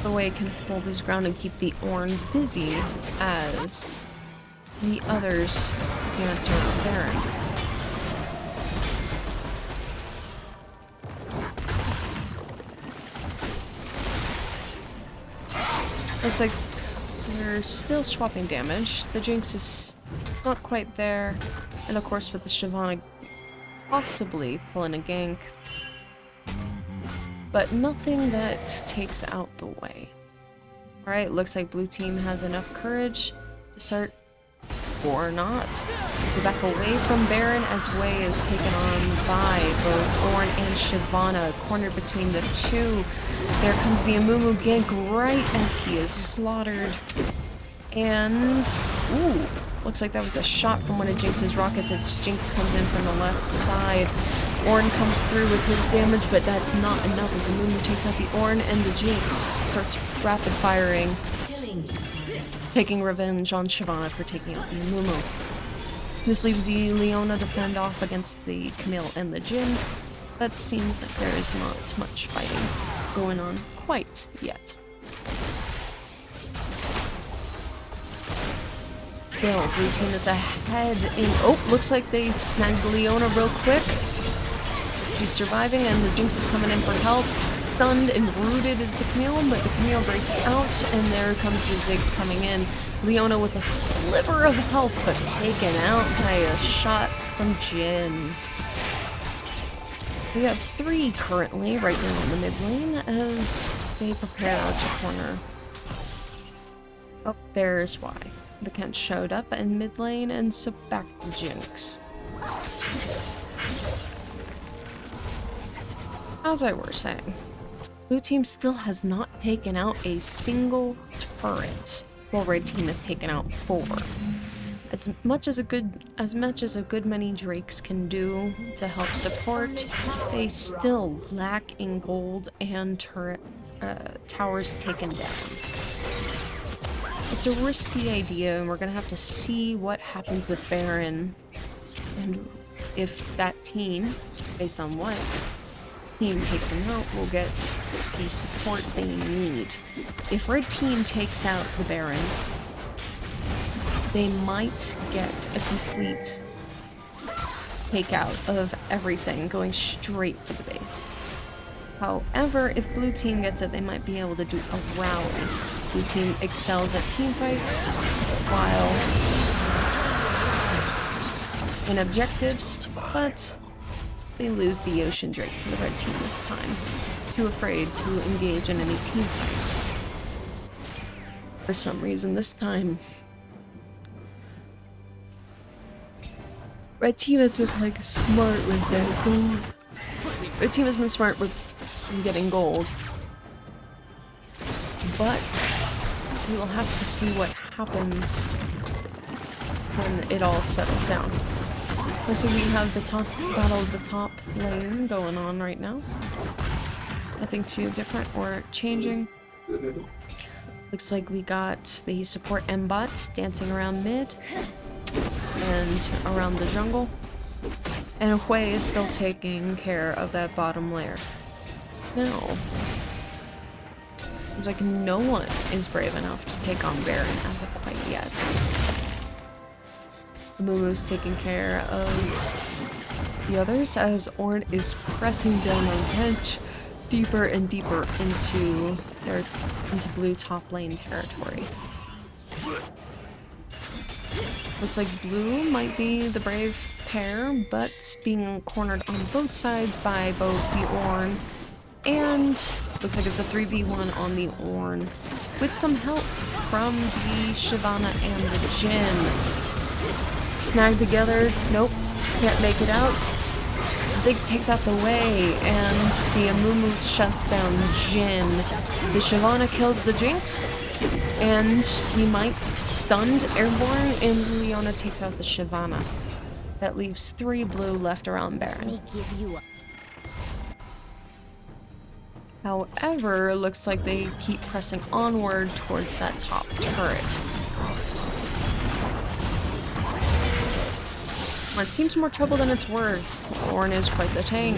the Wei can hold his ground and keep the Ornn busy as the others dance around Baron. Looks like they're still swapping damage. The Jinx is not quite there. And of course with the Shyvana possibly pulling a gank. But nothing that takes out the Wei. Alright, looks like blue team has enough courage to start, or not, to back away from Baron as Wei is taken on by both Ornn and Shyvana, cornered between the two. There comes the Amumu gank right as he is slaughtered. And, ooh, looks like that was a shot from one of Jinx's rockets as Jinx comes in from the left side. Ornn comes through with his damage, but that's not enough as Amumu takes out the Ornn, and the Jinx starts rapid firing, taking revenge on Shyvana for taking out the Amumu. This leaves the Leona to fend off against the Camille and the Jin, but seems like there is not much fighting going on quite yet. Still, blue team is ahead in... Oh, looks like they snagged the Leona real quick. She's surviving and the Jinx is coming in for help. Stunned and rooted is the Camille, but the Camille breaks out and there comes the Ziggs coming in. Leona with a sliver of health, but taken out by a shot from Jin. We have 3 currently right now in the mid lane as they prepare to corner. Oh, there's why. The Kent showed up in mid lane and so back to Jinx. As I was saying, blue team still has not taken out a single turret, while red team has taken out 4. As much as a good many Drakes can do to help support, they still lack in gold and turret towers taken down. It's a risky idea, and we're gonna have to see what happens with Baron, and if that team, based on what team takes him out, will get the support they need. If red team takes out the Baron, they might get a complete takeout of everything, going straight for the base. However, if blue team gets it, they might be able to do a rally. Blue team excels at team fights, while in objectives, but they lose the Ocean Drake to the red team this time. Too afraid to engage in any team fights. For some reason this time, red team has been like smart with their gold. Red team has been smart with getting gold. But we will have to see what happens when it all settles down. So we have the top battle of the top lane going on right now. Nothing too different or changing. Looks like we got the support M-bot dancing around mid and around the jungle. And Hui is still taking care of that bottom layer. Now, seems like no one is brave enough to take on Baron as of quite yet. Mumu's taking care of the others as Ornn is pressing down on Kench deeper and deeper into blue top lane territory. Looks like blue might be the brave pair, but being cornered on both sides by both the Ornn and looks like it's a 3v1 on the Ornn with some help from the Shyvana and the Jhin. Snagged together, nope, can't make it out. Ziggs takes out the way, and the Amumu shuts down Jhin. The Shyvana kills the Jinx, and we might stunned Airborne, and Leona takes out the Shyvana. That leaves 3 blue left around Baron. However, looks like they keep pressing onward towards that top turret. It seems more trouble than it's worth. Ornn is quite the tank.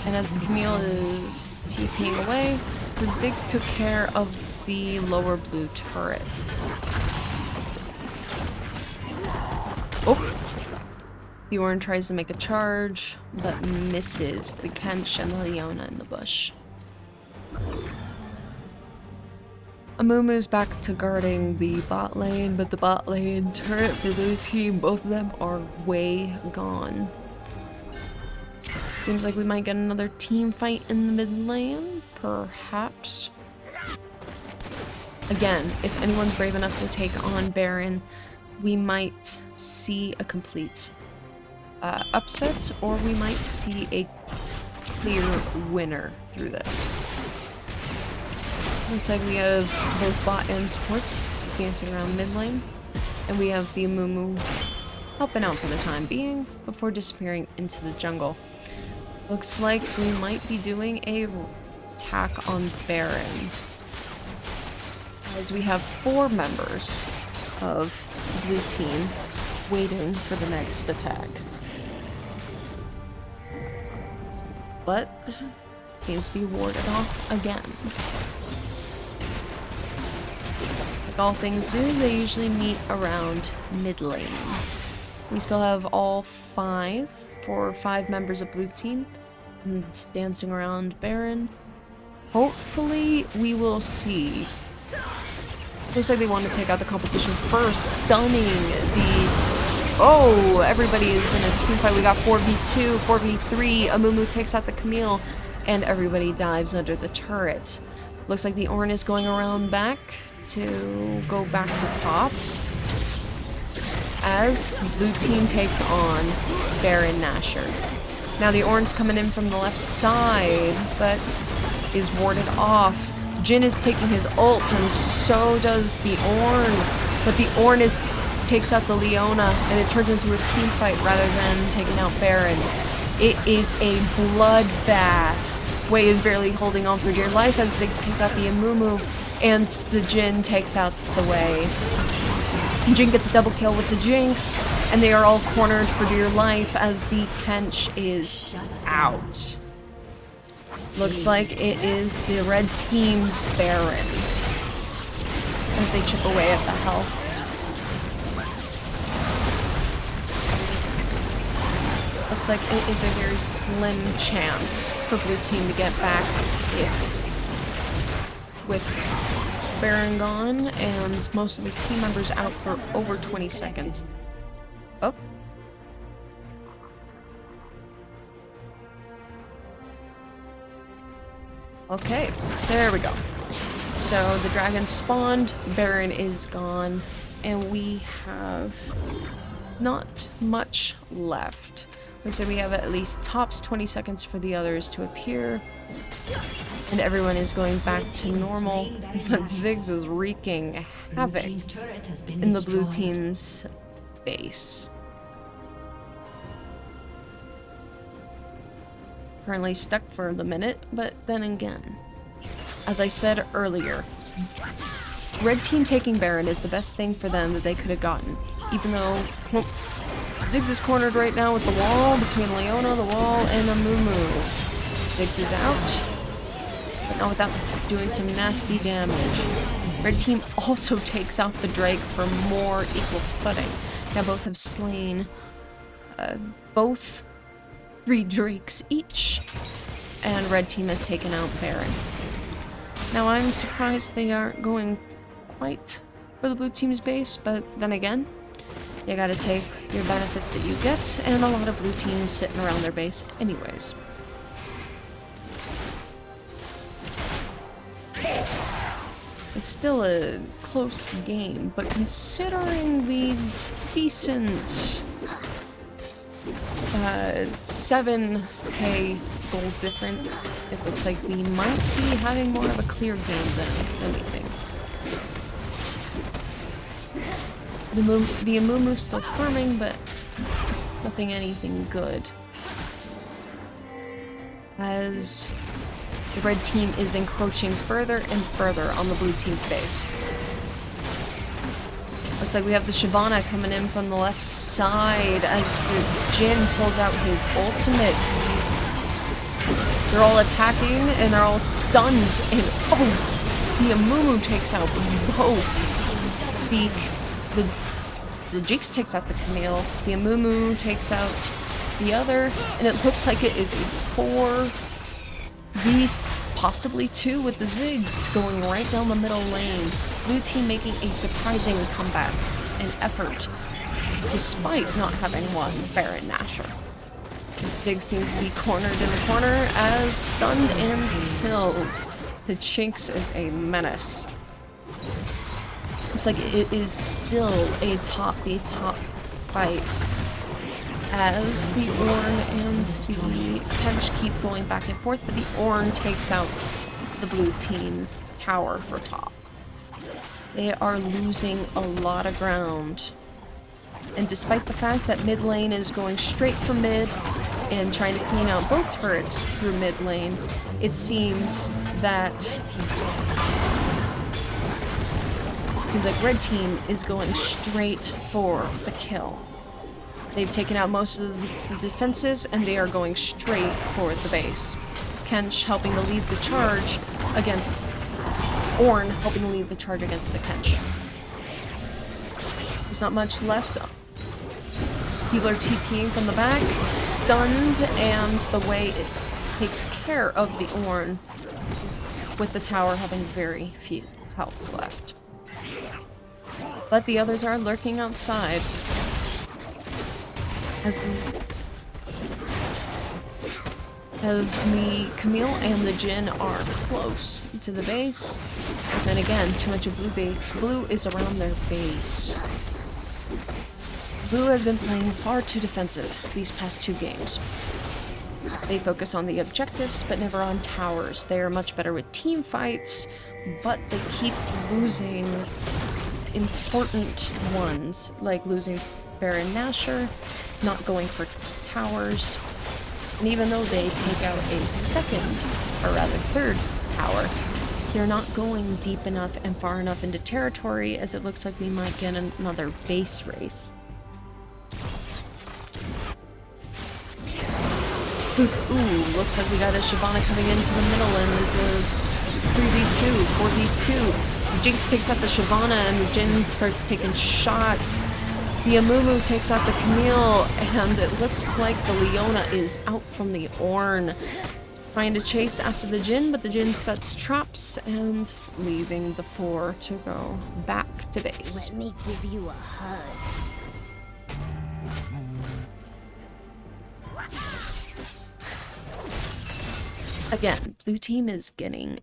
And as the Camille is TPing away, the Ziggs took care of the lower blue turret. Oh! The Ornn tries to make a charge, but misses the Kench and the Leona in the bush. Amumu's back to guarding the bot lane, but the bot lane turret for the team, both of them are way gone. Seems like we might get another team fight in the mid lane, perhaps. Again, if anyone's brave enough to take on Baron, we might see a complete upset, or we might see a clear winner through this. Looks like we have both bot and supports dancing around mid lane, and we have the Amumu helping out for the time being before disappearing into the jungle. Looks like we might be doing a attack on Baron, as we have 4 members of the blue team waiting for the next attack. But seems to be warded off again. Like all things do, they usually meet around mid lane. We still have all 5 members of blue team dancing around Baron. Hopefully we will see. Looks like they want to take out the competition first, stunning the... Oh, everybody is in a team fight. We got 4v2, 4v3. Amumu takes out the Camille, and everybody dives under the turret. Looks like the Ornn is going around back to go back to top, as blue team takes on Baron Nashor. Now the Ornn's coming in from the left side, but is warded off. Jhin is taking his ult, and so does the Ornn. But the Ornn takes out the Leona, and it turns into a team fight rather than taking out Baron. It is a bloodbath. Wei is barely holding on for dear life as Ziggs takes out the Amumu, and the Jhin takes out the Wei. Jhin gets a double kill with the Jinx, and they are all cornered for dear life as the Kench is out. Looks like it is the red team's Baron as they chip away at the health. Looks like it is a very slim chance for blue team to get back with Baron gone and most of the team members out for over 20 seconds. Oh. Okay, there we go. So the dragon spawned, Baron is gone, and we have not much left. So we have at least tops 20 seconds for the others to appear, and everyone is going back to normal, but Ziggs is wreaking havoc in the blue team's base. Currently stuck for the minute, but then again, as I said earlier, red team taking Baron is the best thing for them that they could have gotten, even though, well, Ziggs is cornered right now with the wall between Leona, the wall, and Amumu. Ziggs is out, but not without doing some nasty damage. Red team also takes out the Drake for more equal footing. Now both have slain both 3 Drakes each, and red team has taken out Baron. Now I'm surprised they aren't going quite for the blue team's base, but then again, you gotta take your benefits that you get, and a lot of blue teams sitting around their base anyways. It's still a close game, but considering the decent 7k gold difference, it looks like we might be having more of a clear game than anything. The Amumu's still farming, but nothing anything good. As the red team is encroaching further and further on the blue team's base. Looks like we have the Shyvana coming in from the left side as the Jhin pulls out his ultimate. They're all attacking and they're all stunned, and oh, the Amumu takes out both. The Jinx takes out the Camille, the Amumu takes out the other, and it looks like it is a 4v, possibly 2 with the Ziggs going right down the middle lane. Blue team making a surprising comeback and effort, despite not having won Baron Nashor. Ziggs seems to be cornered in the corner as stunned and killed. The Jinx is a menace. Looks like it is still a top fight as the Ornn and the Kench keep going back and forth, but the Ornn takes out the blue team's tower for top. They are losing a lot of ground. And despite the fact that mid lane is going straight for mid and trying to clean out both turrets through mid lane, it seems like red team is going straight for the kill. They've taken out most of the defenses and they are going straight for the base. Kench helping to lead the charge against Ornn, helping to lead the charge against the Kench. There's not much left. People are TPing from the back, stunned, and the way it takes care of the Ornn, with the tower having very few health left. But the others are lurking outside. As the Camille and the Jhin are close to the base, but then again, too much of blue is around their base. Blue has been playing far too defensive these past 2 games. They focus on the objectives, but never on towers. They are much better with team fights, but they keep losing important ones, like losing Baron Nashor, not going for towers, and even though they take out a second, or rather third, tower, they're not going deep enough and far enough into territory, as it looks like we might get another base race. Ooh, looks like we got a Shyvana coming into the middle, and it's a 3v2, 4v2. Jinx takes out the Shyvana, and Jhin starts taking shots. The Amumu takes out the Camille, and it looks like the Leona is out from the Ornn, trying to chase after the Jhin, but the Jhin sets traps and leaving the 4 to go back to base. Let me give you a hug. Again, blue team is getting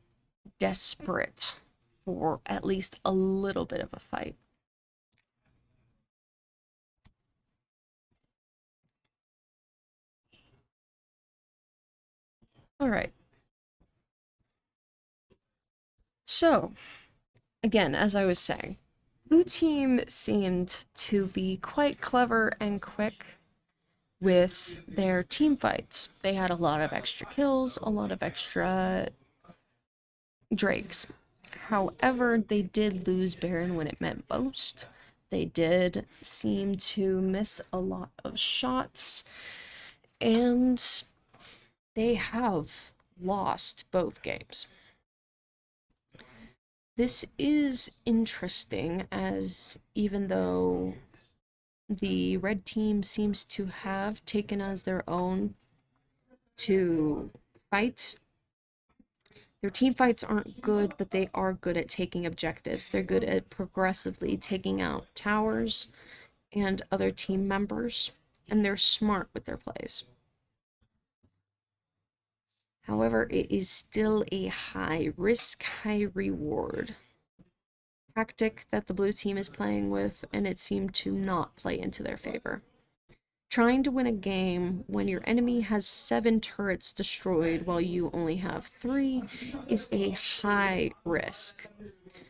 desperate for at least a little bit of a fight. All right. So, again, as I was saying, blue team seemed to be quite clever and quick with their team fights. They had a lot of extra kills, a lot of extra drakes. However, they did lose Baron when it meant most. They did seem to miss a lot of shots, and they have lost both games. This is interesting, as even though the red team seems to have taken as their own to fight, their team fights aren't good, but they are good at taking objectives. They're good at progressively taking out towers and other team members, and they're smart with their plays. However, it is still a high risk, high reward tactic that the blue team is playing with, and it seemed to not play into their favor. Trying to win a game when your enemy has 7 turrets destroyed while you only have 3 is a high risk.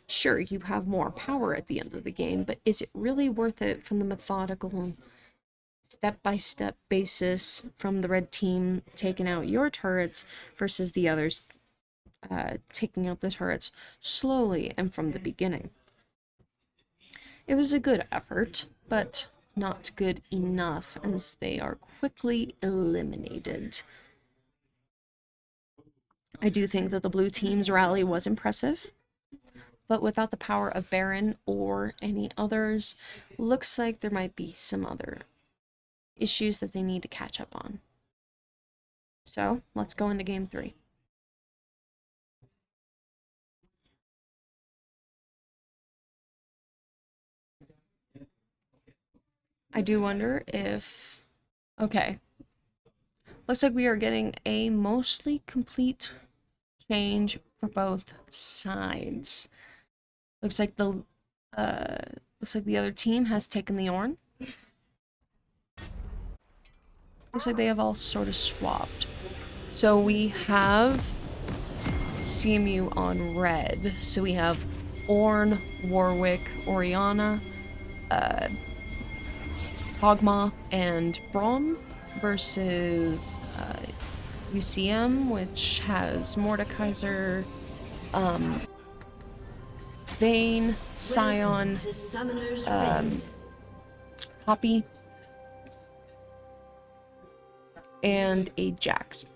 Sure, you have more power at the end of the game, but is it really worth it from the methodical, step-by-step basis from the red team taking out your turrets versus the others taking out the turrets slowly and from the beginning? It was a good effort, but not good enough, as they are quickly eliminated. I do think that the blue team's rally was impressive, but without the power of Baron or any others, looks like there might be some other issues that they need to catch up on. So, let's go into game 3. I do wonder if... Okay. Looks like we are getting a mostly complete change for both sides. Looks like the other team has taken the Ornn. Looks like they have all sort of swapped. So we have CMU on red. So we have Ornn, Warwick, Orianna, Hogma, and Braum versus UCM, which has Mordekaiser, Vayne, Scion, Poppy, and a Jax.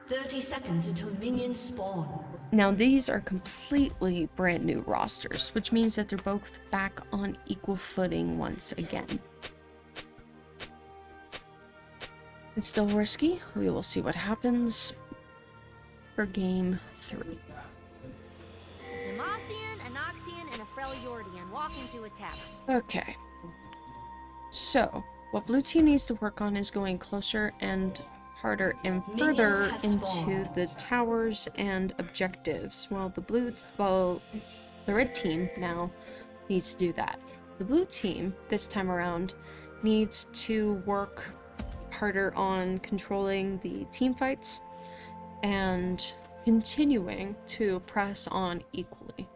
30 seconds until minions spawn. Now these are completely brand new rosters, which means that they're both back on equal footing once again. It's still risky. We will see what happens for game 3. Demacian, Anoxian, and a Freljordian walk into a tavern. Okay. So, what blue team needs to work on is going closer and harder and further into the towers and objectives, while the red team now needs to do that. The blue team, this time around, needs to work harder on controlling the team fights and continuing to press on equally.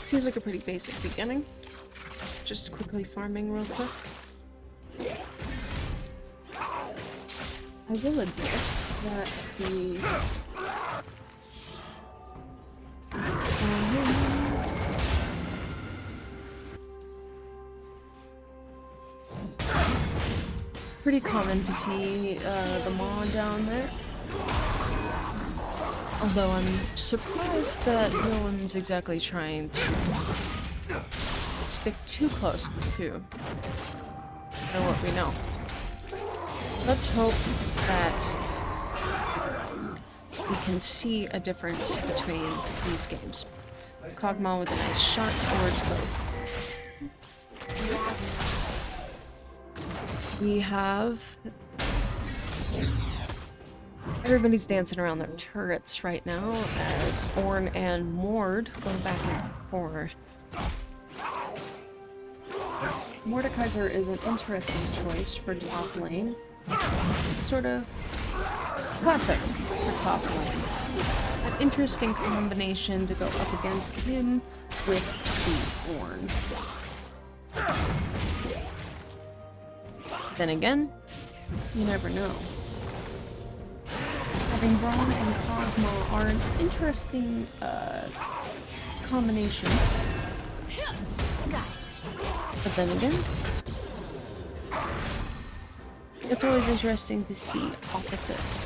Seems like a pretty basic beginning. Just quickly farming real quick. I will admit that the pretty common to see the Maw down there. Although I'm surprised that no one's exactly trying to stick too close to what we know. Let's hope that we can see a difference between these games. Kog'Maw with a nice shot towards both. We have... Everybody's dancing around their turrets right now as Ornn and Mord go back and forth. Mordekaiser is an interesting choice for top lane. Sort of classic for top lane. An interesting combination to go up against him with the Ornn. Then again, you never know. Having Braum and Kog'Maw are an interesting combination. But then again, it's always interesting to see opposites.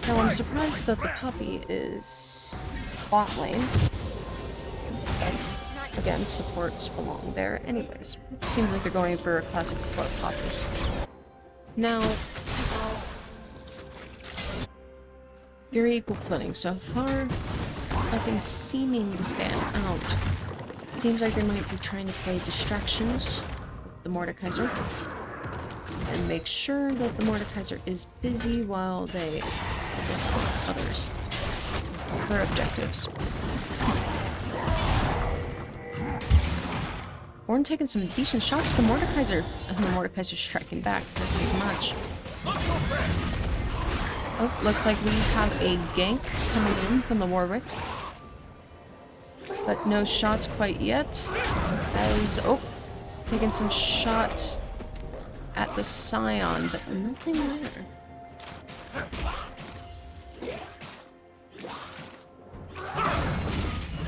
Now I'm surprised that the puppy is bot lane, but again, supports belong there anyways. Seems like they're going for a classic support poppy. Now, very equal footing so far. Nothing seeming to stand out. Seems like they might be trying to play distractions with the Mordekaiser and make sure that the Mordekaiser is busy while they focus on others. Their objectives. Ornn taking some decent shots at the Mordekaiser, and the Mordekaiser striking back just as much. Oh, looks like we have a gank coming in from the Warwick. But no shots quite yet. As, oh, taking some shots at the Scion, but nothing there.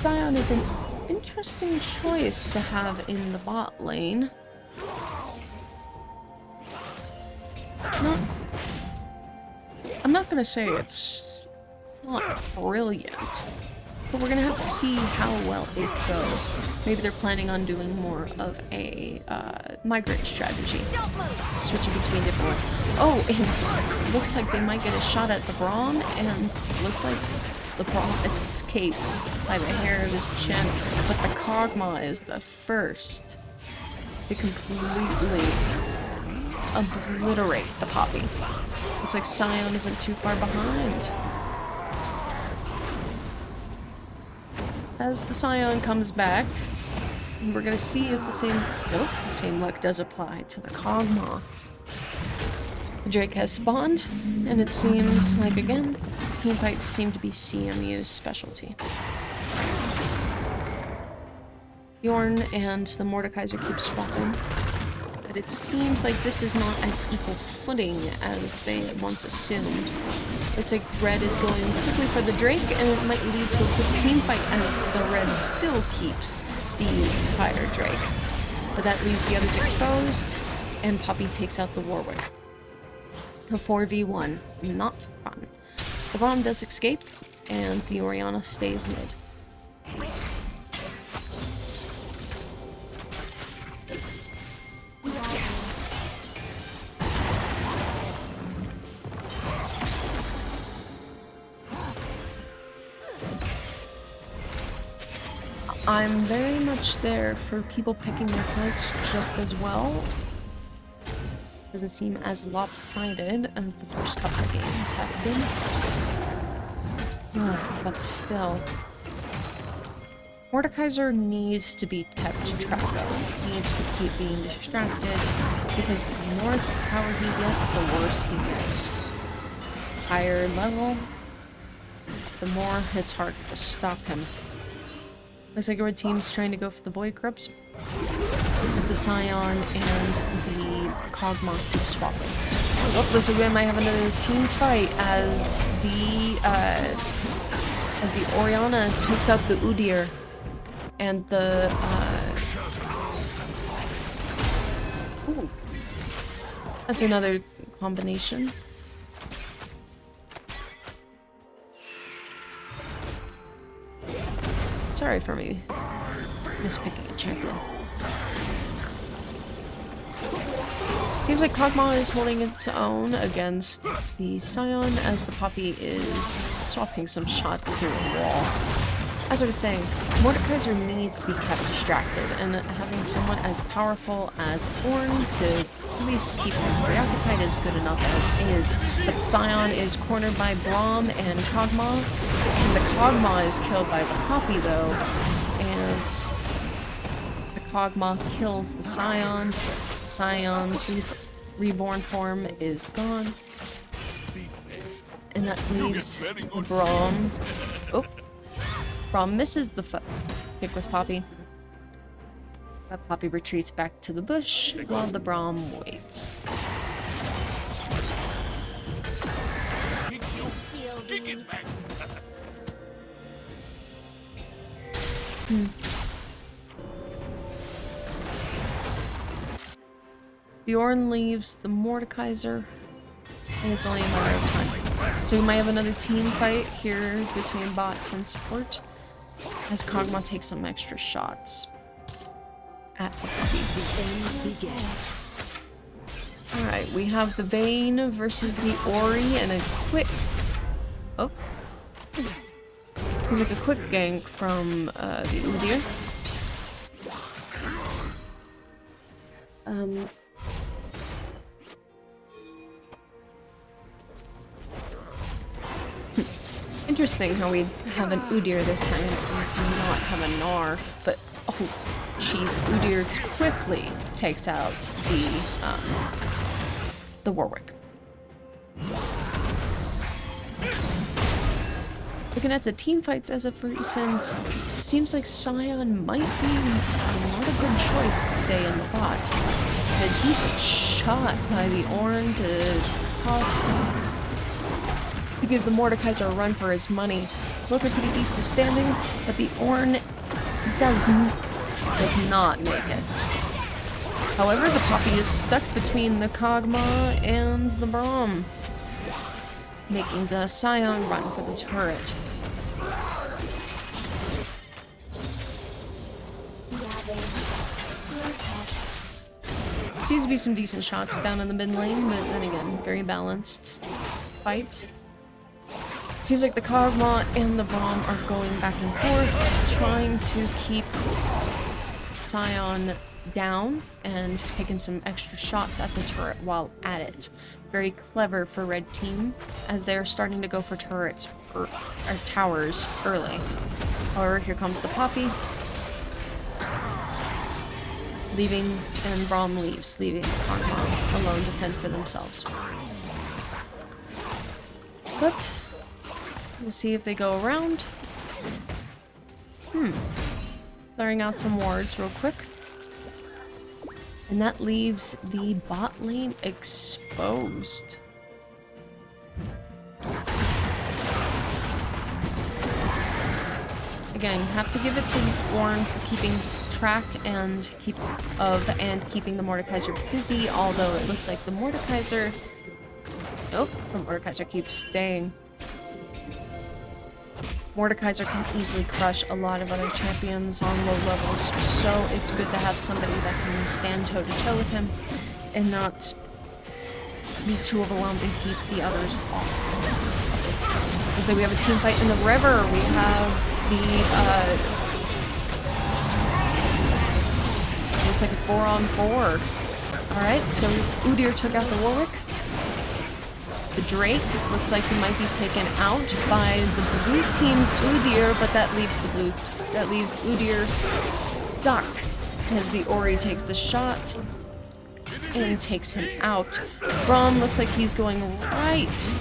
Scion is an interesting choice to have in the bot lane. I'm not gonna say it's not brilliant, but we're gonna have to see how well it goes. Maybe they're planning on doing more of a migrate strategy, switching between different ones. Oh, it looks like they might get a shot at the Braum, and looks like the Braum escapes by the hair of his chin, but the Kog'Maw is the first to completely obliterate the Poppy. Looks like Scion isn't too far behind. As the Scion comes back, we're gonna see if the same luck does apply to the Kog'Maw. The Drake has spawned, and it seems like, again, teamfights seem to be CMU's specialty. Bjorn and the Mordekaiser keep swapping, but it seems like this is not as equal footing as they once assumed. Looks like Red is going quickly for the Drake, and it might lead to a quick teamfight as the Red still keeps the Fire Drake. But that leaves the others exposed, and Poppy takes out the Warwick. A 4v1, not fun. The Braum does escape, and the Orianna stays mid. I'm very much there for people picking their fights just as well. Doesn't seem as lopsided as the first couple of games have been. But still. Mordekaiser needs to be kept track of. He needs to keep being distracted, because the more power he gets, the worse he gets. Higher level, the more it's hard to stop him. Looks like our team's trying to go for the Void Grubs. As the Scion and the Kog'Maw keep swapping. Oh, looks like we might have another team fight as the Orianna takes out the Udyr and the ooh. That's another combination. Sorry for me mispicking a champion. Seems like Kog'Maw is holding its own against the Scion as the Poppy is swapping some shots through a wall. As I was saying, Mordekaiser needs to be kept distracted, and having someone as powerful as Ornn to at least keep him preoccupied is good enough as is. But the Scion is cornered by Braum and Kog'Maw, and the Kog'Maw is killed by the Poppy though, as the Kog'Maw kills the Scion. The Scion's reborn form is gone, and that leaves Braum. Oh. Braum misses the pick with Poppy. But Poppy retreats back to the bush while the Braum waits. The Ornn leaves the Mordekaiser, and it's only a matter of time. So we might have another team fight here between bots and support, as Kog'Maw takes some extra shots at the Poppy. Alright, we have the Vayne versus the Ori and a quick... Oh. Seems like a quick gank from the Udyr. Interesting how we have an Udyr this time and we do not have a Gnar, but oh jeez, Udyr quickly takes out the Warwick. Looking at the team fights as of recent, seems like Scion might be not a good choice to stay in the bot. A decent shot by the Ornn to toss to give the Mordekaiser a run for his money. Both are pretty equal standing, but the Ornn does not make it. However, the Poppy is stuck between the Kog'Maw and the Braum, making the Scion run for the turret. Seems to be some decent shots down in the mid lane, but then again, very balanced fight. Seems like the Kog'Maw and the Braum are going back and forth, trying to keep Scion down and taking some extra shots at the turret while at it. Very clever for red team, as they're starting to go for turrets or towers early. However, here comes the Poppy, leaving, and Braum leaves, leaving Kog'Maw alone to fend for themselves. But we'll see if they go around. Clearing out some wards real quick. And that leaves the bot lane exposed. Again, have to give it to Ornn for keeping track and keeping the Mordekaiser busy, although it looks like the Mordekaiser... Nope, the Mordekaiser keeps staying. Mordekaiser can easily crush a lot of other champions on low levels, so it's good to have somebody that can stand toe-to-toe with him and not be too overwhelmed and keep the others off of it. So we have a team fight in the river. We have the, looks like a 4-on-4. Alright, so Udyr took out the Warwick. The Drake looks like he might be taken out by the blue team's Udyr, but that leaves Udyr stuck as the Ori takes the shot and takes him out. Braum looks like he's going right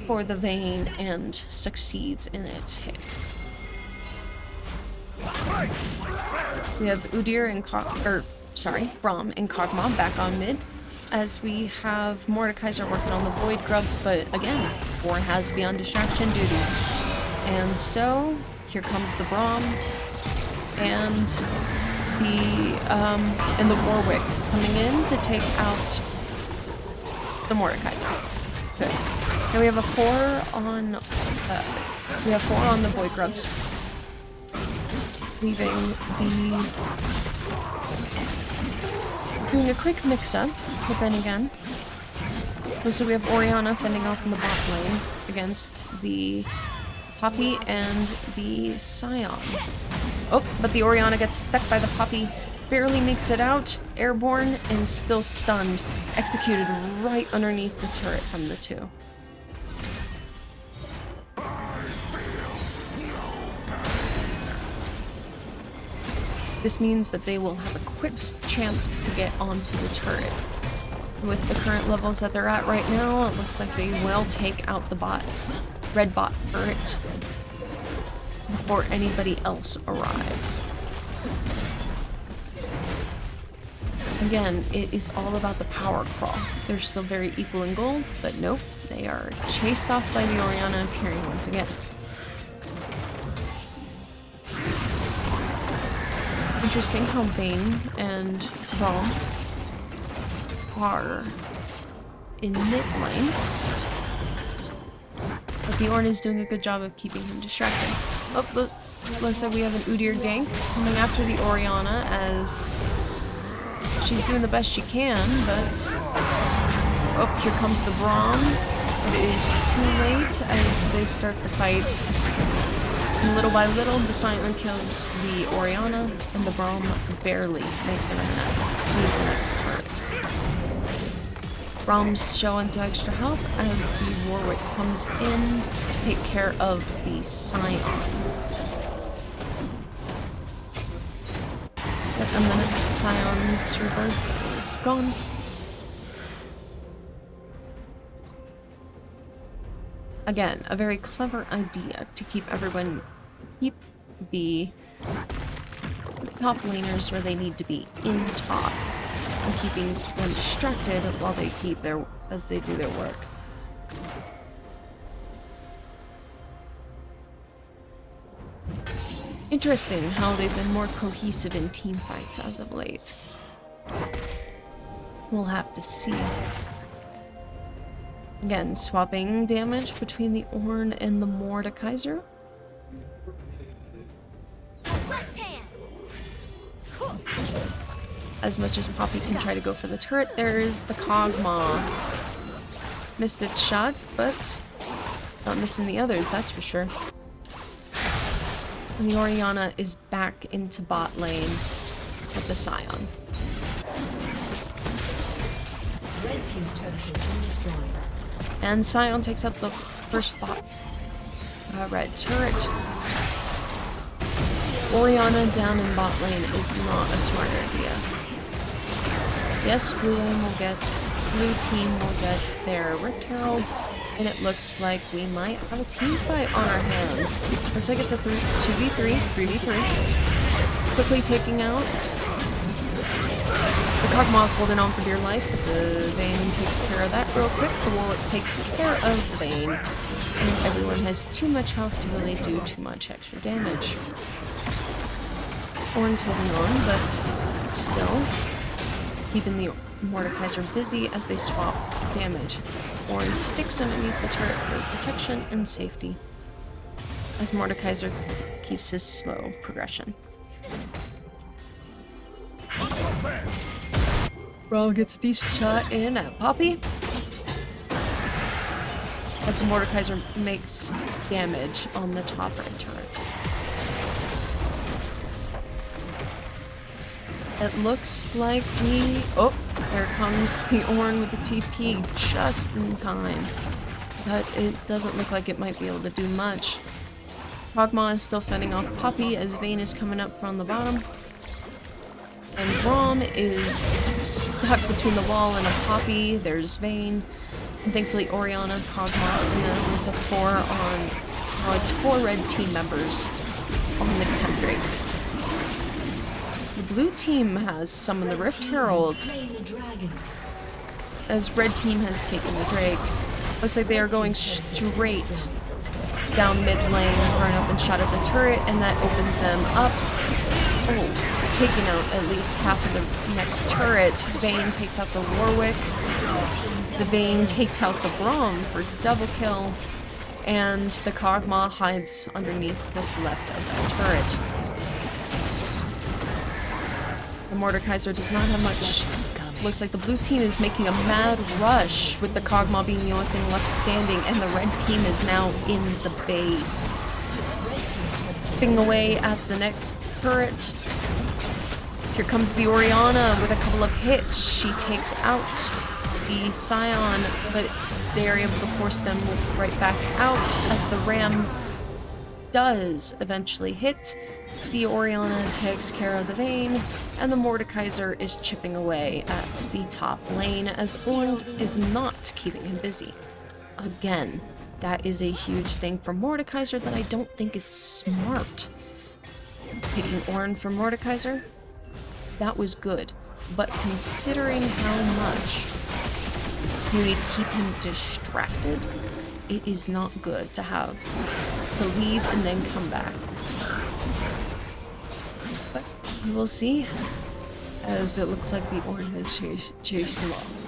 for the Vayne and succeeds in its hit. We have Udyr and Braum and Kog'Maw back on mid, as we have Mordekaiser working on the Void Grubs, but again, Ornn has to be on distraction duty. And so, here comes the Braum and the Warwick coming in to take out the Mordekaiser. Good. Now we have a 4 on the Void Grubs. leaving the... doing a quick mix-up, but then again... So we have Orianna fending off in the bot lane against the Poppy and the Scion. Oh, but the Orianna gets stuck by the Poppy, barely makes it out, airborne, and still stunned, executed right underneath the turret from the two. This means that they will have a quick chance to get onto the turret. With the current levels that they're at right now, it looks like they will take out the bot, red bot turret, before anybody else arrives. Again, it is all about the power crawl. They're still very equal in gold, but nope, they are chased off by the Orianna carrying once again. Interesting how Vayne and Braum are in mid lane, but the Ornn is doing a good job of keeping him distracted. Oh, look, looks like we have an Udyr gank coming after the Orianna as she's doing the best she can, but oh, here comes the Braum. It is too late as they start the fight. And little by little, the Scion kills the Orianna, and the Braum barely makes it on the next turret. Braum's showing some extra help as the Warwick comes in to take care of the Scion. But a minute, Scion's rebirth is gone. Again, a very clever idea to keep the top laners where they need to be, in top, and keeping them distracted while they do their work. Interesting how they've been more cohesive in team fights as of late. We'll have to see. Again, swapping damage between the Ornn and the Mordekaiser. Left hand. As much as Poppy can try to go for the turret, there's the Kog'Maw. Missed its shot, but not missing the others, that's for sure. And the Orianna is back into bot lane with the Scion. Red team's turret has been destroyed. And Scion takes out the first bot. Red turret. Orianna down in bot lane is not a smart idea. Yes, blue team will get their Rift Herald, and it looks like we might have a team fight on our hands. Looks like it's a 2v3, 3v3. Quickly taking out. The Kog'Maw's holding on for dear life, but the Vayne takes care of that real quick. The Warwick takes care of Vayne, and everyone has too much health to really do too much extra damage. Ornn's holding on, but still keeping the Mordekaiser busy as they swap damage. Ornn sticks underneath the turret for protection and safety, as Mordekaiser keeps his slow progression. Braum gets a decent shot in at Poppy, as the Mordekaiser makes damage on the top red turret. It looks like oh, there comes the Ornn with the TP just in time. But it doesn't look like it might be able to do much. Kog'Maw is still fending off Poppy as Vayne is coming up from the bottom. And Braum is stuck between the wall and a Poppy. There's Vayne. And thankfully Orianna, Kog'Maw, and then it's a 4 on... Oh, it's 4 red team members on the Drake. The blue team has summoned the Rift Herald, as red team has taken the Drake. Looks like they are going straight down mid lane for an open shot at the turret, and that opens them up. Oh, taking out at least half of the next turret. Vayne takes out the Warwick. The Vayne takes out the Braum for double kill, and the Kog'Maw hides underneath what's left of that turret. The Mordekaiser does not have much. Looks like the blue team is making a mad rush with the Kog'Maw being the only thing left standing, and the red team is now in the base. Chipping away at the next turret. Here comes the Orianna with a couple of hits. She takes out the Scion, but they are able to force them right back out as the Ram does eventually hit. The Orianna takes care of the Vayne, and the Mordekaiser is chipping away at the top lane as Ornn is not keeping him busy. Again, that is a huge thing for Mordekaiser that I don't think is smart. Picking Ornn for Mordekaiser, that was good, but considering how much you need to keep him distracted, it is not good to have to leave and then come back. But we will see, as it looks like the Ornn has chased them off.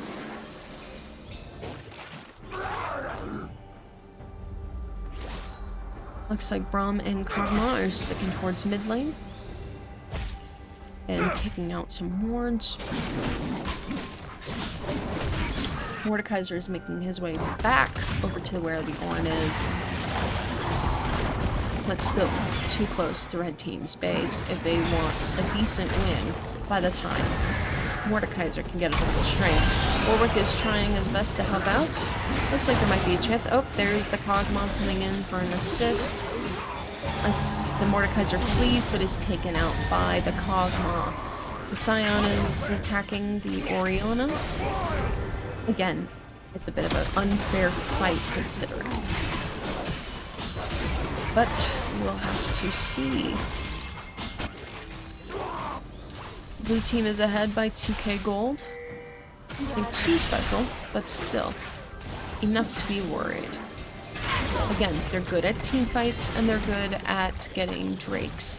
Looks like Braum and Kog'Maw are sticking towards mid lane and taking out some wards. Mordekaiser is making his way back over to where the Ornn is, but still too close to red team's base if they want a decent win by the time Mordekaiser can get it to full strength. Warwick is trying his best to help out. Looks like there might be a chance. Oh, there's the Kog'Maw coming in for an assist. As the Mordekaiser flees, but is taken out by the Kog'Maw. The Scion is attacking the Orianna. Again, it's a bit of an unfair fight considering. But we'll have to see. Blue team is ahead by 2k gold. Nothing too special, but still enough to be worried. Again, they're good at team fights and they're good at getting drakes.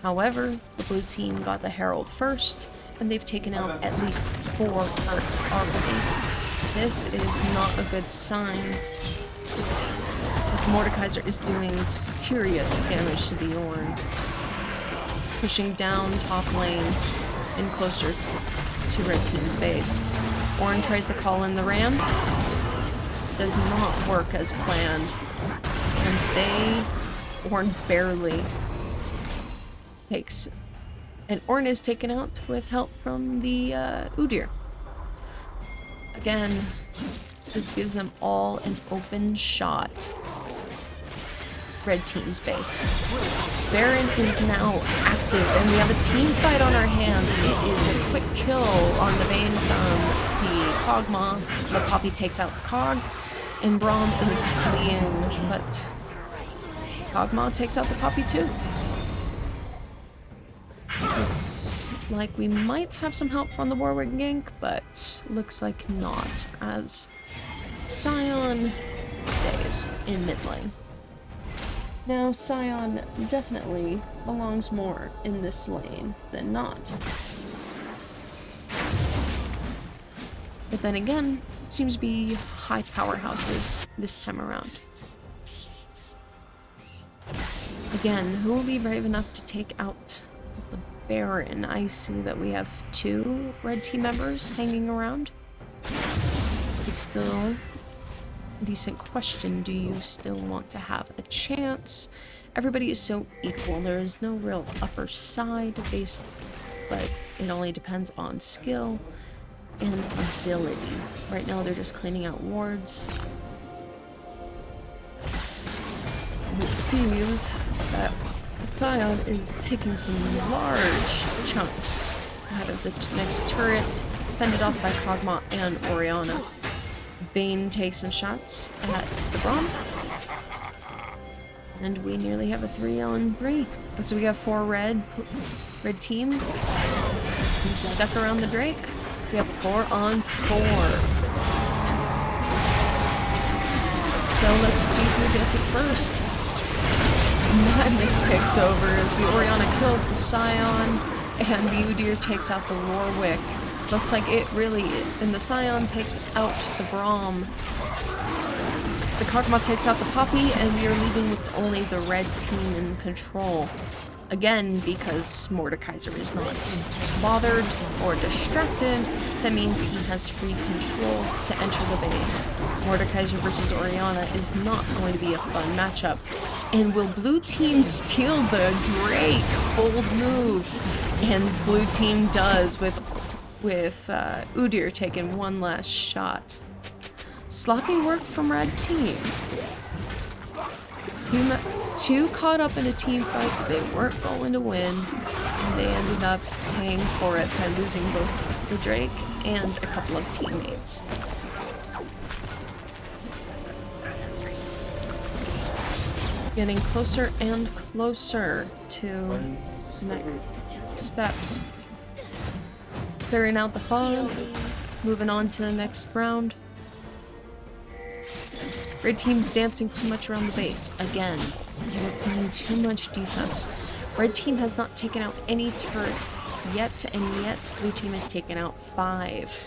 However, the blue team got the Herald first, and they've taken out at least 4 turrets already. This is not a good sign, as Mordekaiser is doing serious damage to the Ornn, pushing down top lane and closer to red team's base. Ornn tries to call in the Ram. Does not work as planned. And Ornn barely takes. And Ornn is taken out with help from the Udyr. Again, this gives them all an open shot. Red team's base. Baron is now active, and we have a team fight on our hands. It is a quick kill on the Vayne from the Kog'Maw. The Poppy takes out the Cog, and Braum is fleeing, but Kog'Maw takes out the Poppy too. Looks like we might have some help from the Warwick gank, but looks like not, as Scion stays in mid lane. Now, Scion definitely belongs more in this lane than not. But then again, seems to be high powerhouses this time around. Again, who will be brave enough to take out the Baron? I see that we have 2 red team members hanging around. It's still a decent question. Do you still want to have a chance? Everybody is so equal. There is no real upper side base, but it only depends on skill and ability. Right now they're just cleaning out wards. And it seems that Scion is taking some large chunks out of the next turret, fended off by Kog'Maw and Orianna. Vayne takes some shots at the Braum. And we nearly have a 3-on-3. So we have 4 red team. He's stuck around the Drake. We have 4-on-4. So let's see who gets it first. Madness takes over as the Orianna kills the Scion, and the Udyr takes out the Warwick. Looks like it really, and the Scion takes out the Braum. The Kog'Maw takes out the Poppy, and we are leaving with only the red team in control. Again, because Mordekaiser is not bothered or distracted, that means he has free control to enter the base. Mordekaiser versus Orianna is not going to be a fun matchup. And will blue team steal the Drake? Bold move. And blue team does with Udyr taking one last shot. Sloppy work from red team. Two caught up in a team fight they weren't going to win, and they ended up paying for it by losing both the Drake and a couple of teammates. Getting closer and closer to next steps. Clearing out the fog, moving on to the next round. Red team's dancing too much around the base. Again, they're playing too much defense. Red team has not taken out any turrets yet, and yet blue team has taken out 5.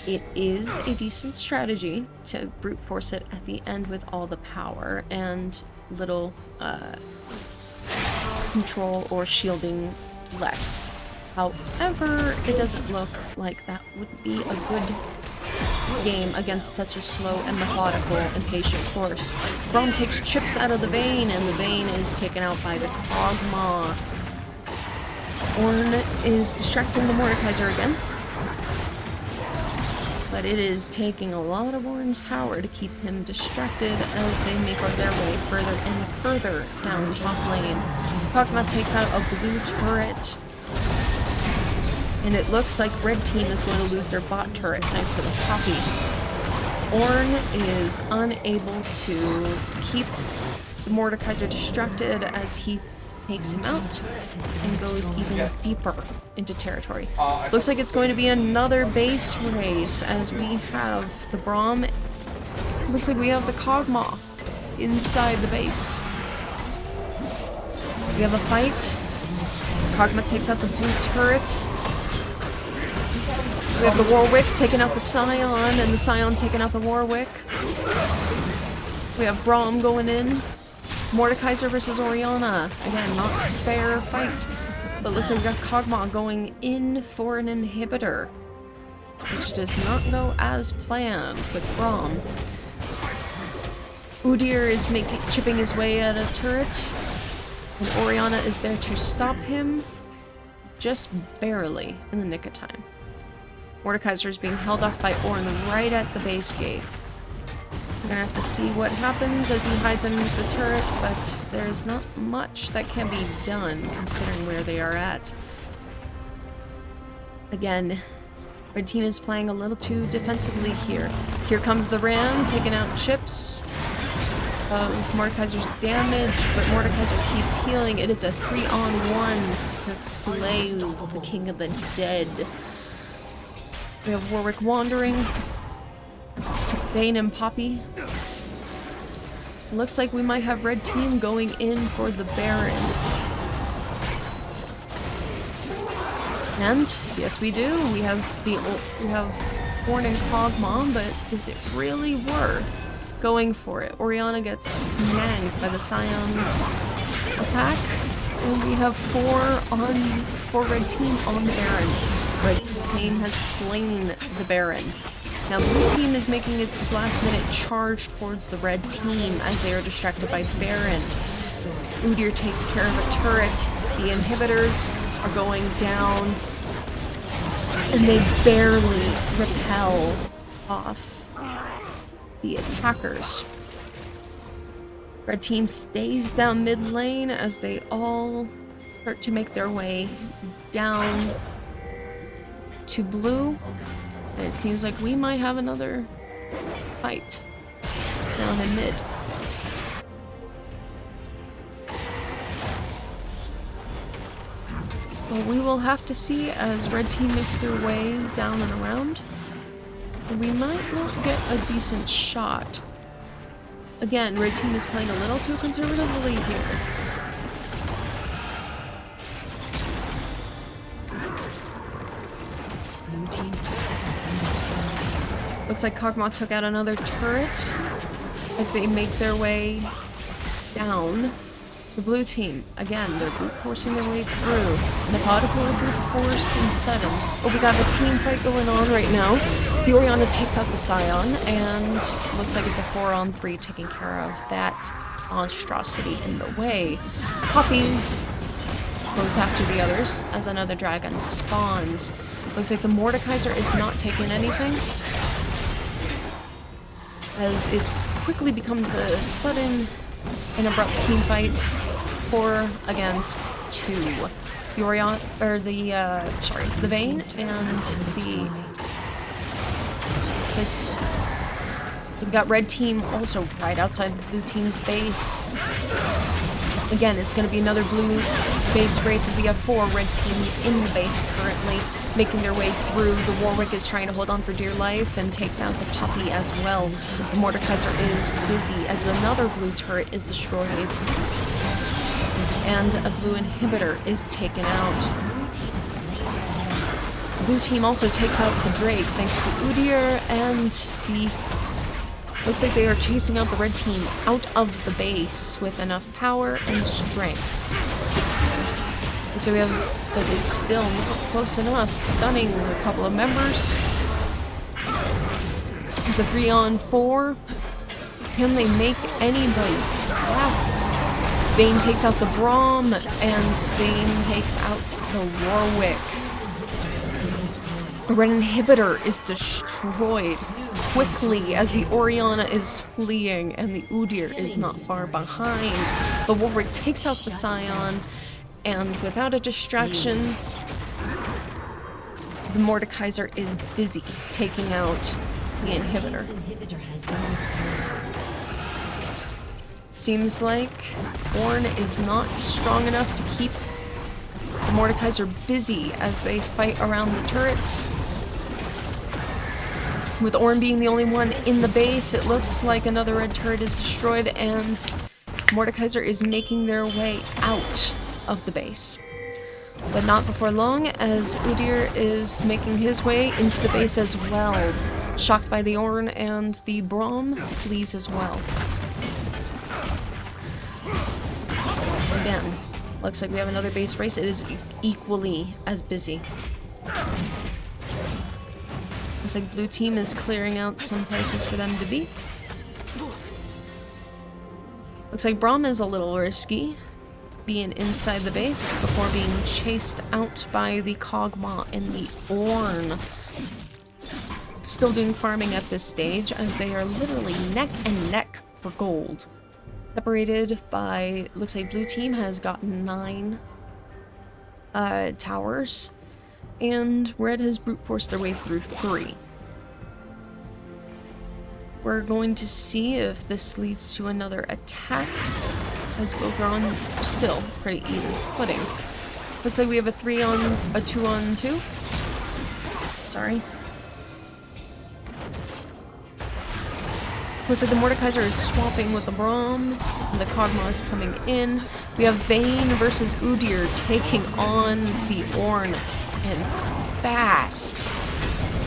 It is a decent strategy to brute force it at the end with all the power and little control or shielding left. However, it doesn't look like that would be a good game against such a slow and methodical and patient course. Braum takes chips out of the Vayne, and the Vayne is taken out by the Kog'Maw. Ornn is distracting the Mordekaiser again, but it is taking a lot of Ornn's power to keep him distracted as they make their way further and further down top lane. Kog'Maw takes out a blue turret. And it looks like red team is going to lose their bot turret thanks to the Poppy. Ornn is unable to keep the Mordekaiser distracted as he takes him out and goes even deeper into territory. Looks like it's going to be another base race as we have the Braum. Looks like we have the Kog'Maw inside the base. We have a fight. Kog'Maw takes out the blue turret. We have the Warwick taking out the Scion, and the Scion taking out the Warwick. We have Braum going in. Mordekaiser versus Orianna. Again, not a fair fight. But listen, we got Kog'Maw going in for an inhibitor, which does not go as planned with Braum. Udyr is chipping his way at a turret, and Orianna is there to stop him, just barely in the nick of time. Mordekaiser is being held off by Ornn right at the base gate. We're gonna have to see what happens as he hides underneath the turret, but there's not much that can be done considering where they are at. Again, red team is playing a little too defensively here. Here comes the Ram, taking out chips of Mordekaiser's damage, but Mordekaiser keeps healing. It is a 3-on-1 to slay the King of the Dead. We have Warwick wandering. Vayne and Poppy. Looks like we might have red team going in for the Baron. And yes, we do. We have Ornn and Kog'Maw, but is it really worth going for it? Orianna gets snagged by the Scion attack, and we have 4 red team on Baron. Red team has slain the Baron. Now blue team is making its last minute charge towards the red team as they are distracted by Baron. Udyr takes care of a turret. The inhibitors are going down, and they barely repel off the attackers. Red team stays down mid lane as they all start to make their way down to blue. And it seems like we might have another fight down in mid. Well, we will have to see as red team makes their way down and around. We might not get a decent shot. Again, red team is playing a little too conservatively here. Looks like Kog'Maw took out another turret as they make their way down The blue team, again, they're brute forcing their way through. Methodical brute force and sudden. Oh, we got a team fight going on right now. The Orianna takes out the Scion, and looks like it's a 4-on-3 taking care of that monstrosity in the way. Poppy goes after the others as another dragon spawns. Looks like the Mordekaiser is not taking anything, as it quickly becomes a sudden and abrupt team fight, 4 against 2. The Orion, or the Vayne and the. Looks like we've got red team also right outside the blue team's base. Again, it's going to be another blue base race as we have 4 red team in the base currently, making their way through. The Warwick is trying to hold on for dear life and takes out the Poppy as well. The Mordekaiser is busy as another blue turret is destroyed. And a blue inhibitor is taken out. Blue team also takes out the Drake thanks to Udyr, and the... Looks like they are chasing out the red team out of the base with enough power and strength. So we have, but it's still not close enough, stunning a couple of members. It's a 3-on-4. Can they make anybody last? Vayne takes out the Braum, and Vayne takes out the Warwick. A red inhibitor is destroyed quickly as the Orianna is fleeing and the Udyr is not far behind. The Warwick takes out the Scion, and without a distraction, the Mordekaiser is busy taking out the inhibitor. Seems like Ornn is not strong enough to keep the Mordekaiser busy as they fight around the turrets. With Ornn being the only one in the base, it looks like another red turret is destroyed, and Mordekaiser is making their way out of the base. But not before long, as Udyr is making his way into the base as well. Shocked by the Ornn, and the Braum flees as well. Again, looks like we have another base race. It is equally as busy. Looks like blue team is clearing out some places for them to be. Looks like Braum is a little risky, being inside the base before being chased out by the Kog'Maw and the Ornn. Still doing farming at this stage, as they are literally neck and neck for gold. Separated by, looks like blue team has gotten 9 towers, and red has brute forced their way through 3. We're going to see if this leads to another attack, as both are on still pretty even footing. Looks like we have a 2-on-2. Sorry. Looks like the Mordekaiser is swapping with the Braum, and the Kog'Maw is coming in. We have Vayne versus Udyr taking on the Ornn, and fast,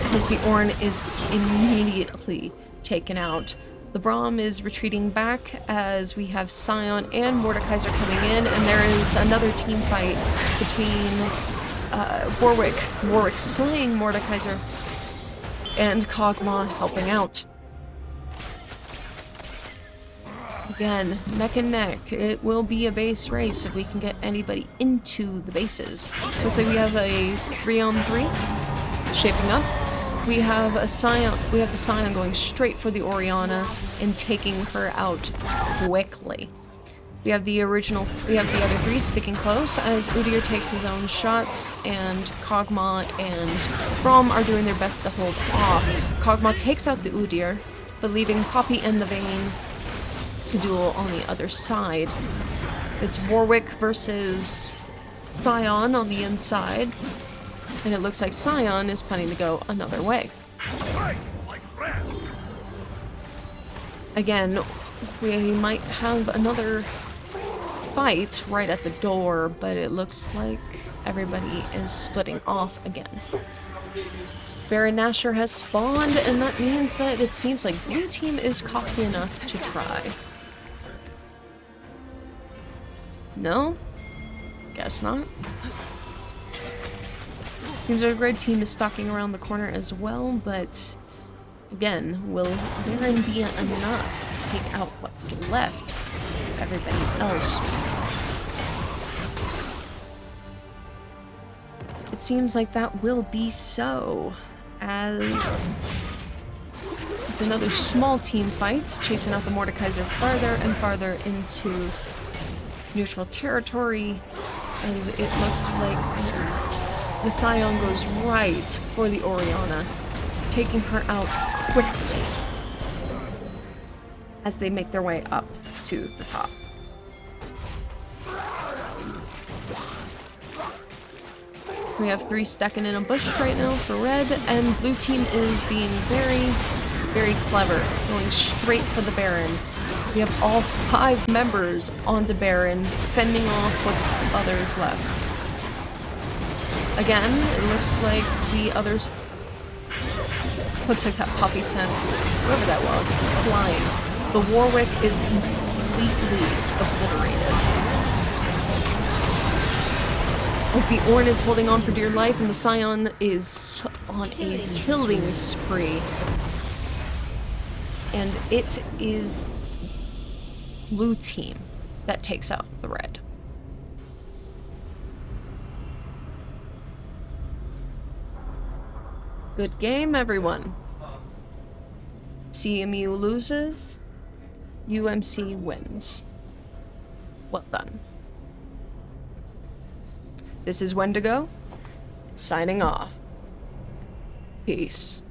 because the Ornn is immediately taken out. The Braum is retreating back as we have Scion and Mordekaiser coming in, and there is another team fight between Warwick slaying Mordekaiser, and Kog'Maw helping out. Again, neck and neck. It will be a base race if we can get anybody into the bases. Looks like we have a 3-on-3 shaping up. We have a Scion. We have the Scion going straight for the Orianna and taking her out quickly. We have the other 3 sticking close as Udyr takes his own shots, and Kog'Maw and Braum are doing their best to hold off. Kog'Maw takes out the Udyr, but leaving Poppy and the Vayne to duel on the other side. It's Warwick versus Scion on the inside, and it looks like Scion is planning to go another way. Again, we might have another fight right at the door, but it looks like everybody is splitting off again. Baron Nashor has spawned, and that means that it seems like blue team is cocky enough to try. No? Guess not. Seems our red team is stalking around the corner as well, but again, will Baron be enough to take out what's left of everything else? It seems like that will be so, as it's another small team fight, chasing out the Mordekaiser farther and farther into neutral territory, as it looks like the Scion goes right for the Orianna, taking her out quickly as they make their way up to the top. We have 3 stacking in a bush right now for red, and blue team is being very, very clever, going straight for the Baron. We have all 5 members on the Baron, fending off what's others left. Again, it looks like the others... Looks like that poppy scent, whoever that was, flying. The Warwick is completely obliterated. The Ornn is holding on for dear life, and the Scion is on a killing spree. And it is blue team that takes out the red. Good game, everyone. CMU loses, UMC wins. Well done. This is Wendigo, signing off. Peace.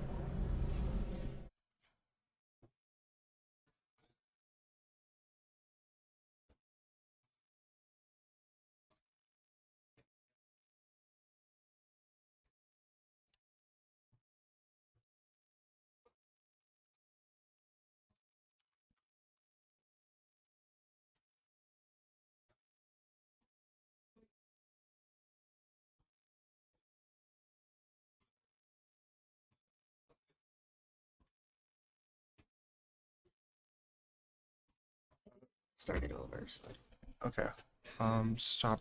Started over. Okay. Stop.